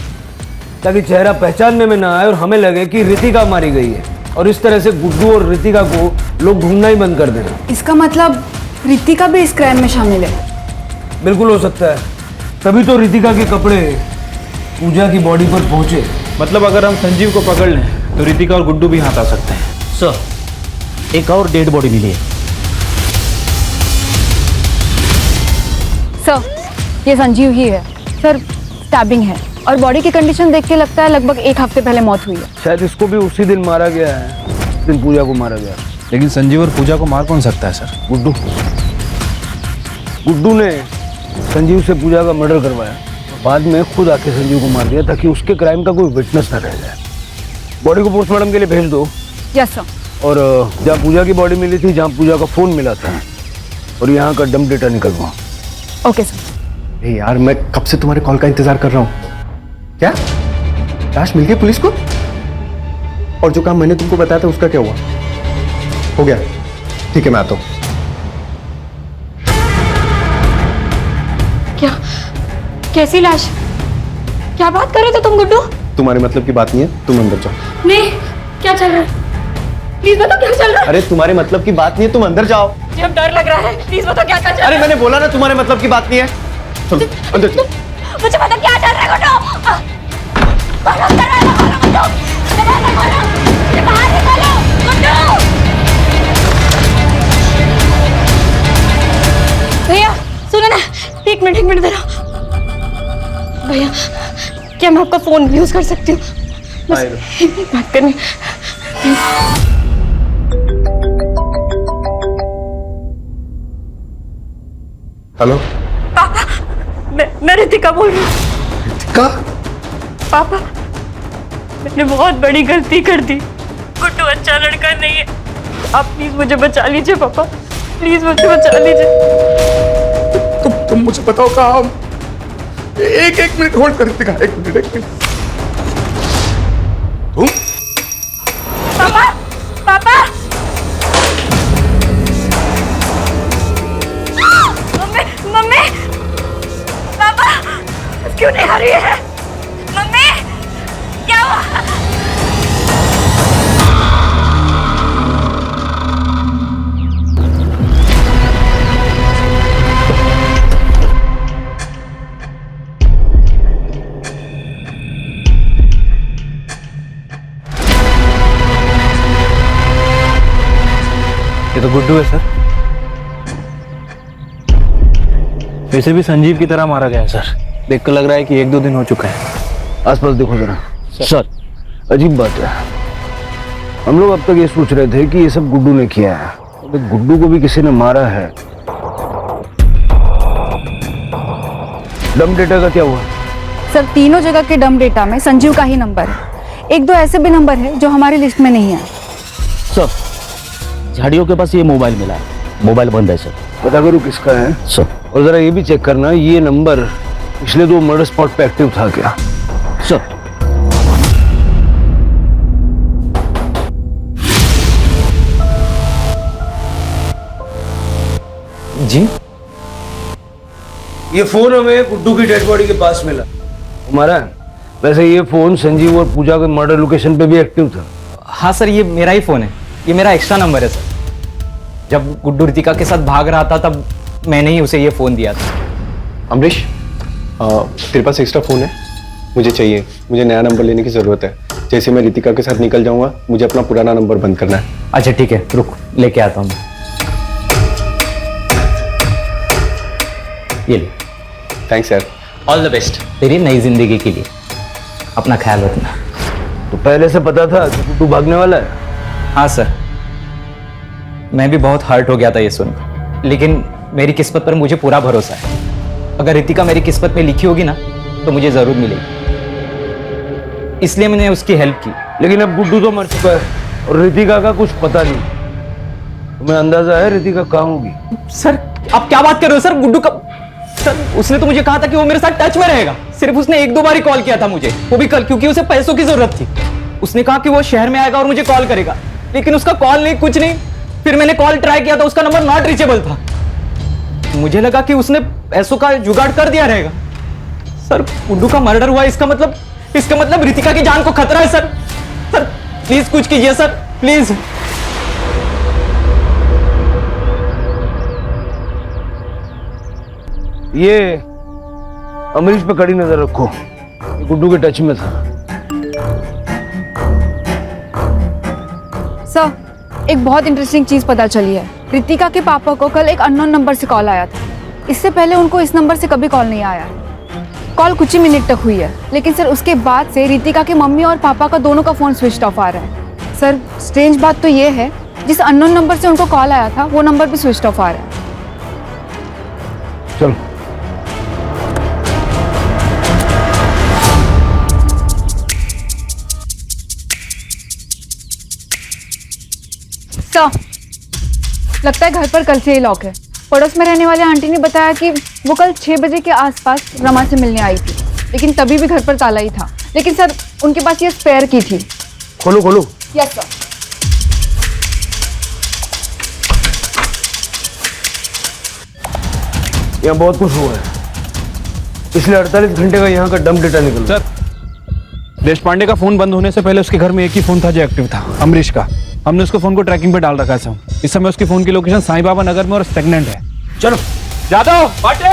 ताकि चेहरा पहचानने में ना आए और हमें लगे कि रितिका मारी गई है। और इस तरह से गुड्डू और रितिका को लोग ढूंढना ही बंद कर देना। इसका मतलब रितिका भी इस क्राइम में शामिल है? बिल्कुल हो सकता है, तभी तो रितिका के कपड़े पूजा की बॉडी पर पहुंचे। मतलब अगर हम संजीव को पकड़ लें तो रितिका और गुड्डू भी हाथ आ सकते हैं। सर, एक और डेड बॉडी मिली है। सर, ये संजीव ही है। सर, स्टैबिंग है और बॉडी की कंडीशन देख के लगता है लगभग 1 हफ्ते पहले मौत हुई है। शायद इसको भी उसी दिन मारा गया है, उस दिन पूजा को मारा गया। लेकिन संजीव और पूजा को मार कौन सकता है सर? गुड्डू। गुड्डू ने संजीव से पूजा का मर्डर करवाया, बाद में खुद आके संजीव को मार दिया ताकि उसके क्राइम का कोई विटनेस न रह जाए। बॉडी को पोस्टमार्टम के लिए भेज दो। Yes sir. और जहाँ पूजा की बॉडी मिली थी, जहाँ पूजा का फोन मिला था, और यहाँ का डंप डेटा निकलवाओ। Okay sir. यार, मैं कब से तुम्हारे कॉल का इंतजार कर रहा हूँ। क्या लाश मिल गई पुलिस को? और जो काम मैंने तुमको बताया था उसका क्या हुआ? हो गया, ठीक है, मैं आता हूँ। क्या? कैसी लाश? क्या बात कर रहे थे तुम गुड्डू? तुम्हारे मतलब की बात नहीं है, तुम अंदर जाओ। नहीं, क्या चल रहा है? प्लीज बताओ क्या चल रहा है? अरे तुम्हारे मतलब की बात नहीं है, तुम अंदर जाओ। मुझे अब डर लग रहा है, प्लीज बताओ क्या चल रहा है? अरे मैंने बोला ना तुम्हारे मतलब की बात नहीं है। चलो अंदर चलो। मुझे पता क्या चल रहा है गुड्डू। भैया सुनो ना, एक मिनट जरा। भैया, क्या मैं आपका फोन यूज कर सकती हूँ? बस एक मिनट बात करनी। हेलो पापा, मैं रितिका बोल रही हूँ। रितिका? पापा, मैंने बहुत बड़ी गलती कर दी। गुड्डू अच्छा लड़का नहीं है, आप प्लीज मुझे बचा लीजिए। पापा प्लीज मुझे बचा लीजिए। तुम मुझे बताओ कहाँ हम? एक मिनट होल्ड कर रितिका, एक मिनट। तुम? पापा, पापा, मम्मी, पापा क्यों नहीं आ रही है? मम्मी, क्या हुआ? तो गुड्डू है सर। वैसे भी संजीव की तरह मारा गया है सर। देखकर लग रहा है कि 1-2 दिन हो चुका है। आसपास देखो जरा। सर अजीब बात है, हम लोग अब तक ये सोच रहे थे कि ये सब गुड्डू ने किया है, तो गुड्डू को भी किसी ने मारा है। डम डेटा का क्या हुआ? सर तीनों जगह के डम डेटा में संजीव का ही नंबर है। 1-2 ऐसे भी नंबर है जो हमारी लिस्ट में नहीं है। सर झाड़ियों के पास ये मोबाइल मिला है, मोबाइल बंद है सर। पता करो किसका है सर। और जरा ये भी चेक करना ये नंबर पिछले 2 मर्डर स्पॉट पे एक्टिव था क्या? सर जी ये फोन हमें गुड्डू की डेड बॉडी के पास मिला हमारा। वैसे ये फोन संजीव और पूजा के मर्डर लोकेशन पे भी एक्टिव था। हाँ सर, ये मेरा ही फोन है, ये मेरा एक्स्ट्रा नंबर है सर। जब गुड्डू रितिका के साथ भाग रहा था तब मैंने ही उसे ये फोन दिया था। अमरीश तेरे पास एक्स्ट्रा फोन है? मुझे चाहिए, मुझे नया नंबर लेने की जरूरत है। जैसे मैं रितिका के साथ निकल जाऊंगा मुझे अपना पुराना नंबर बंद करना है। अच्छा ठीक है, रुक लेके आता हूँ। ये ले। थैंक्स यार। ऑल द बेस्ट तेरी नई जिंदगी के लिए। अपना ख्याल रखना। तो पहले से पता था कि गुड्डू भागने वाला है? हाँ सर, मैं भी बहुत हर्ट हो गया था ये सुन, लेकिन मेरी किस्मत पर मुझे पूरा भरोसा है। अगर रितिका मेरी किस्मत में लिखी होगी ना तो मुझे जरूर मिलेगी, इसलिए मैंने उसकी हेल्प की। लेकिन अब गुड्डू तो मर चुका है और रितिका का कुछ पता नहीं। तुम्हें अंदाजा है रितिका कहाँ होगी? सर आप क्या बात कर रहे हो सर? गुड्डू का सर उसने तो मुझे कहा था कि वो मेरे साथ टच में रहेगा। सिर्फ उसने 1-2 बार ही कॉल किया था मुझे, वो भी कल, क्योंकि उसे पैसों की जरूरत थी। उसने कहा कि वो शहर में आएगा और मुझे कॉल करेगा, लेकिन उसका कॉल नहीं, कुछ नहीं। फिर मैंने कॉल ट्राई किया था, उसका नंबर नॉट रीचेबल था। मुझे लगा कि उसने पैसों का जुगाड़ कर दिया रहेगा। सर गुड्डू का मर्डर हुआ, इसका मतलब रितिका की जान को खतरा है सर। सर प्लीज कुछ कीजिए सर, प्लीज। ये अमरीश पे कड़ी नजर रखो, ये गुड्डू के टच में था। सर एक बहुत इंटरेस्टिंग चीज पता चली है। रितिका के पापा को कल एक अननोन नंबर से कॉल आया था। इससे पहले उनको इस नंबर से कभी कॉल नहीं आया। कॉल कुछ ही मिनट तक हुई है, लेकिन सर उसके बाद से रितिका के मम्मी और पापा का दोनों का फोन स्विच ऑफ आ रहा है। सर स्ट्रेंज बात तो ये है, जिस अननोन नंबर से उनको कॉल आया था वो नंबर भी स्विच ऑफ आ रहा है। चलो सर लगता है घर पर कल से ही लॉक है। पड़ोस में रहने वाले आंटी ने बताया कि वो कल 6 बजे के आसपास रमा से मिलने आई थी, लेकिन तभी भी घर पर ताला ही था। लेकिन सर उनके पास ये स्पेयर की थी। खोलो खोलो। Yes sir. यहाँ बहुत कुछ हुआ है। पिछले 48 घंटे का यहाँ का डम डेटा निकला। सर देश पांडे का फोन बंद होने से पहले उसके घर में एक ही फोन था जो एक्टिव था, अमरीश का। हमने उसके फोन को ट्रैकिंग पे डाल रखा है सर। इस समय उसके फोन की लोकेशन साईं बाबा नगर में और स्टेगनेंट है। चलो जादव पाटिल।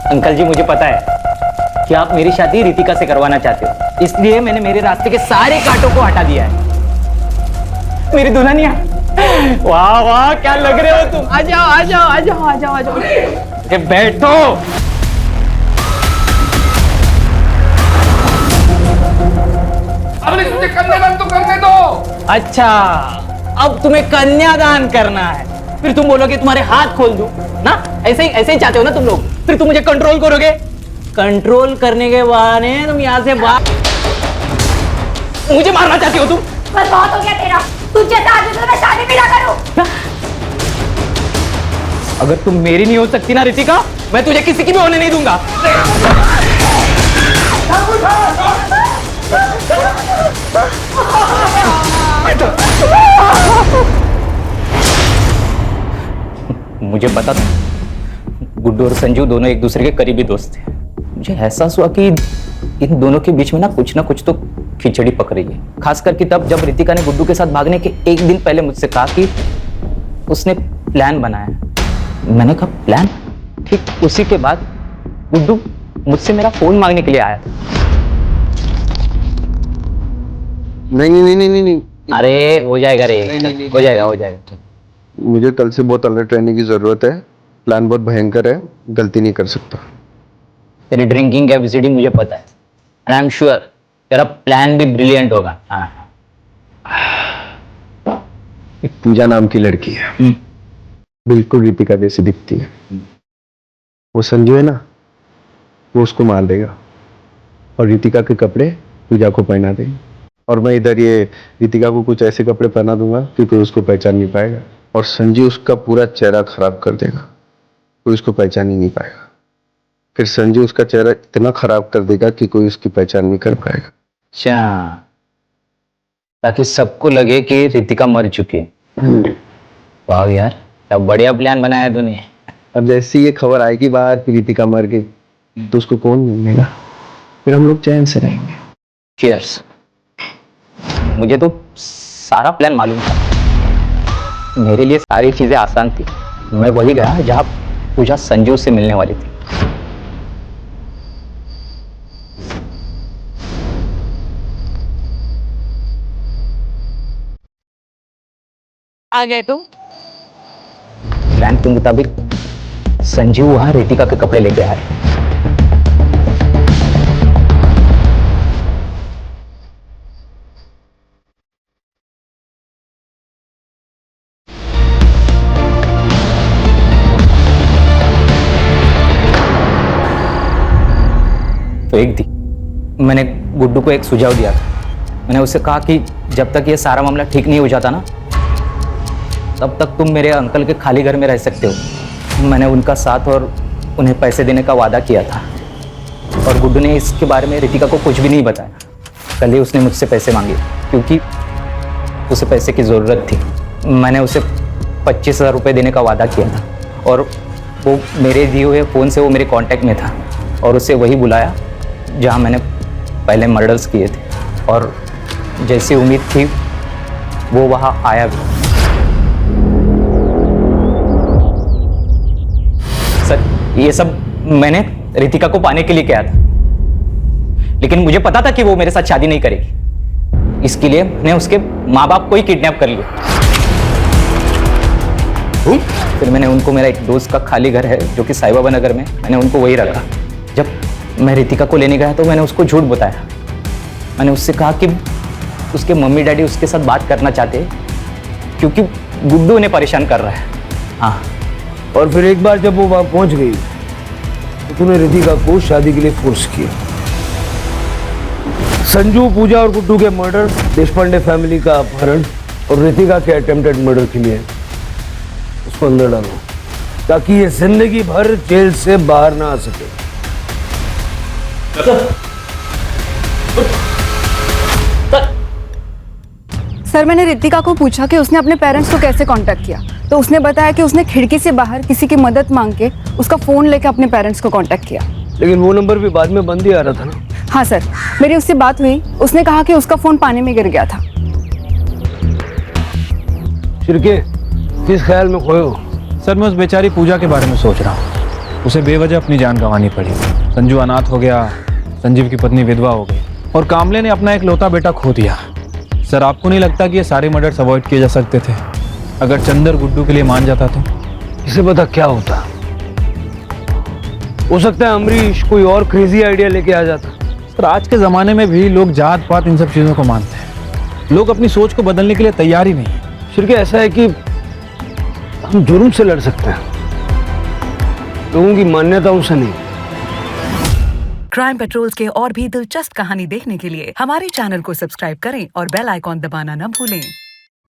अंकल जी मुझे पता है कि आप मेरी शादी रितिका से करवाना चाहते हो, इसलिए मैंने मेरे रास्ते के सारे कांटों को हटा दिया है। मेरी दुल्हनिया, वाह वाह क्या लग रहे हो तुम। आ जाओ आ जाओ आ जाओ आ जाओ आ जाओ, बैठो। अमरीश मुझे कन्यादान तो करने दो। अच्छा अब तुम्हें कन्यादान करना है, फिर तुम बोलोगे तुम्हारे हाथ खोल दूं ना? ऐसे ही चाहते हो ना तुम लोग? फिर तुम मुझे कंट्रोल करोगे। कंट्रोल करने के बहाने तुम यहाँ से मुझे मारना चाहती हो तुम? बस बहुत हो गया तेरा। तुझ जैसा आदमी से मैं शादी भी ना करूं। अगर तुम मेरी नहीं हो सकती ना रितिका, मैं तुझे किसी की भी होने नहीं दूंगा। मुझे पता था गुड्डू और संजू दोनों एक दूसरे के करीबी दोस्त थे। मुझे एहसास हुआ कि इन दोनों के बीच में ना कुछ तो खिचड़ी पक रही है। खास करके तब जब रितिका ने गुड्डू के साथ भागने के 1 दिन पहले मुझसे कहा कि उसने प्लान बनाया है। मैंने कहा प्लान? ठीक उसी के बाद गुड्डू मुझसे मेरा फोन मांगने के लिए आया था। नहीं। अरे हो जाएगा रे, हो जाएगा। मुझे कल से बहुत अलर्ट रहने की जरूरत है। प्लान बहुत भयंकर है, गलती नहीं कर सकता। तेरी ड्रिंकिंग कैपेसिटी मुझे पता है, एंड आई एम श्योर तेरा प्लान भी ब्रिलियंट होगा। हाँ। एक पूजा नाम की लड़की है, बिल्कुल रितिका जैसी दिखती है। वो संजू है ना, वो उसको मार देगा और रितिका के कपड़े पूजा को पहना देगा। और मैं इधर ये रितिका को कुछ ऐसे कपड़े पहना दूंगा कि कोई उसको पहचान नहीं पाएगा, और संजू उसका पूरा चेहरा खराब कर देगा, कोई उसको पहचान ही नहीं पाएगा। फिर संजू उसका चेहरा इतना खराब कर देगा कि कोई उसकी पहचान नहीं कर पाएगा। अच्छा, ताकि सबको लगे कि रितिका मर चुकी है। वाह यार, क्या बढ़िया प्लान बनाया तूने। अब जैसे ये खबर आएगी बाहर कि रितिका मर गई, तो उसको कौन मिलेगा? फिर हम लोग चैन से रहेंगे। चीयर्स। मुझे तो सारा प्लान मालूम था, मेरे लिए सारी चीजें आसान थी। मैं वही गया जहां पूजा संजू से मिलने वाली थी। आ गए तुम? प्लान के मुताबिक संजू वहां रितिका के कपड़े लेके आए। तो एक थी, मैंने गुड्डू को एक सुझाव दिया था। मैंने उससे कहा कि जब तक ये सारा मामला ठीक नहीं हो जाता ना, तब तक तुम मेरे अंकल के खाली घर में रह सकते हो। मैंने उनका साथ और उन्हें पैसे देने का वादा किया था, और गुड्डू ने इसके बारे में रितिका को कुछ भी नहीं बताया। कल ही उसने मुझसे पैसे मांगे क्योंकि उसे पैसे की ज़रूरत थी। मैंने उसे 25,000 रुपये देने का वादा किया था, और वो मेरे दिए हुए फ़ोन से वो मेरे कांटेक्ट में था, और उसे वही बुलाया जहाँ मैंने पहले मर्डर्स किए थे। और जैसी उम्मीद थी वो वहाँ आया भी। सर, ये सब मैंने रितिका को पाने के लिए किया था, लेकिन मुझे पता था कि वो मेरे साथ शादी नहीं करेगी। इसके लिए मैंने उसके माँ बाप को ही किडनैप कर लिया। फिर मैंने उनको, मेरा एक दोस्त का खाली घर है जो कि साई बाबा नगर में, मैंने उनको वही रखा। जब मैं रितिका को लेने गया तो मैंने उसको झूठ बताया। मैंने उससे कहा कि उसके मम्मी डैडी उसके साथ बात करना चाहते हैं क्योंकि गुड्डू उन्हें परेशान कर रहा है। हाँ, और फिर एक बार जब वो वहां पहुंच गई तो तूने रितिका को शादी के लिए फोर्स किया। संजू, पूजा और गुड्डू के मर्डर, देशपांडे फैमिली का अपहरण और रितिका के अटेम्प्टेड मर्डर के लिए उसको अंदर डालो, ताकि ये जिंदगी भर जेल से बाहर ना आ सके। सर, मैंने रितिका को पूछा कि उसने अपने पेरेंट्स को कैसे कांटेक्ट किया, तो उसने बताया कि उसने खिड़की से बाहर किसी की मदद मांग के उसका फ़ोन लेकर अपने पेरेंट्स को कांटेक्ट किया। लेकिन वो नंबर भी बाद में बंद ही आ रहा था ना? हाँ सर, मेरी उससे बात हुई। उसने कहा कि उसका फ़ोन पानी में गिर गया था। शिरके, किस ख्याल में खोए हो? सर, मैं उस बेचारी पूजा के बारे में सोच रहा हूँ। उसे बेवजह अपनी जान गंवानी पड़ी। संजू अनाथ हो गया, संजीव की पत्नी विधवा हो गई, और कामले ने अपना एक लौता बेटा खो दिया। सर, आपको नहीं लगता कि ये सारे मर्डर्स अवॉइड किए जा सकते थे अगर चंदर गुड्डू के लिए मान जाता तो? इसे पता क्या होता, हो सकता है अमरीश कोई और क्रेजी आइडिया लेके आ जाता। सर, आज के ज़माने में भी लोग जात पात इन सब चीज़ों को मानते हैं। लोग अपनी सोच को बदलने के लिए तैयार ही नहीं है। शिरके, ऐसा है कि हम जुर्म से लड़ सकते हैं, लोगों की मान्यताओं से नहीं। क्राइम पेट्रोल्स के और भी दिलचस्प कहानी देखने के लिए हमारे चैनल को सब्सक्राइब करें और बेल आइकॉन दबाना न भूलें।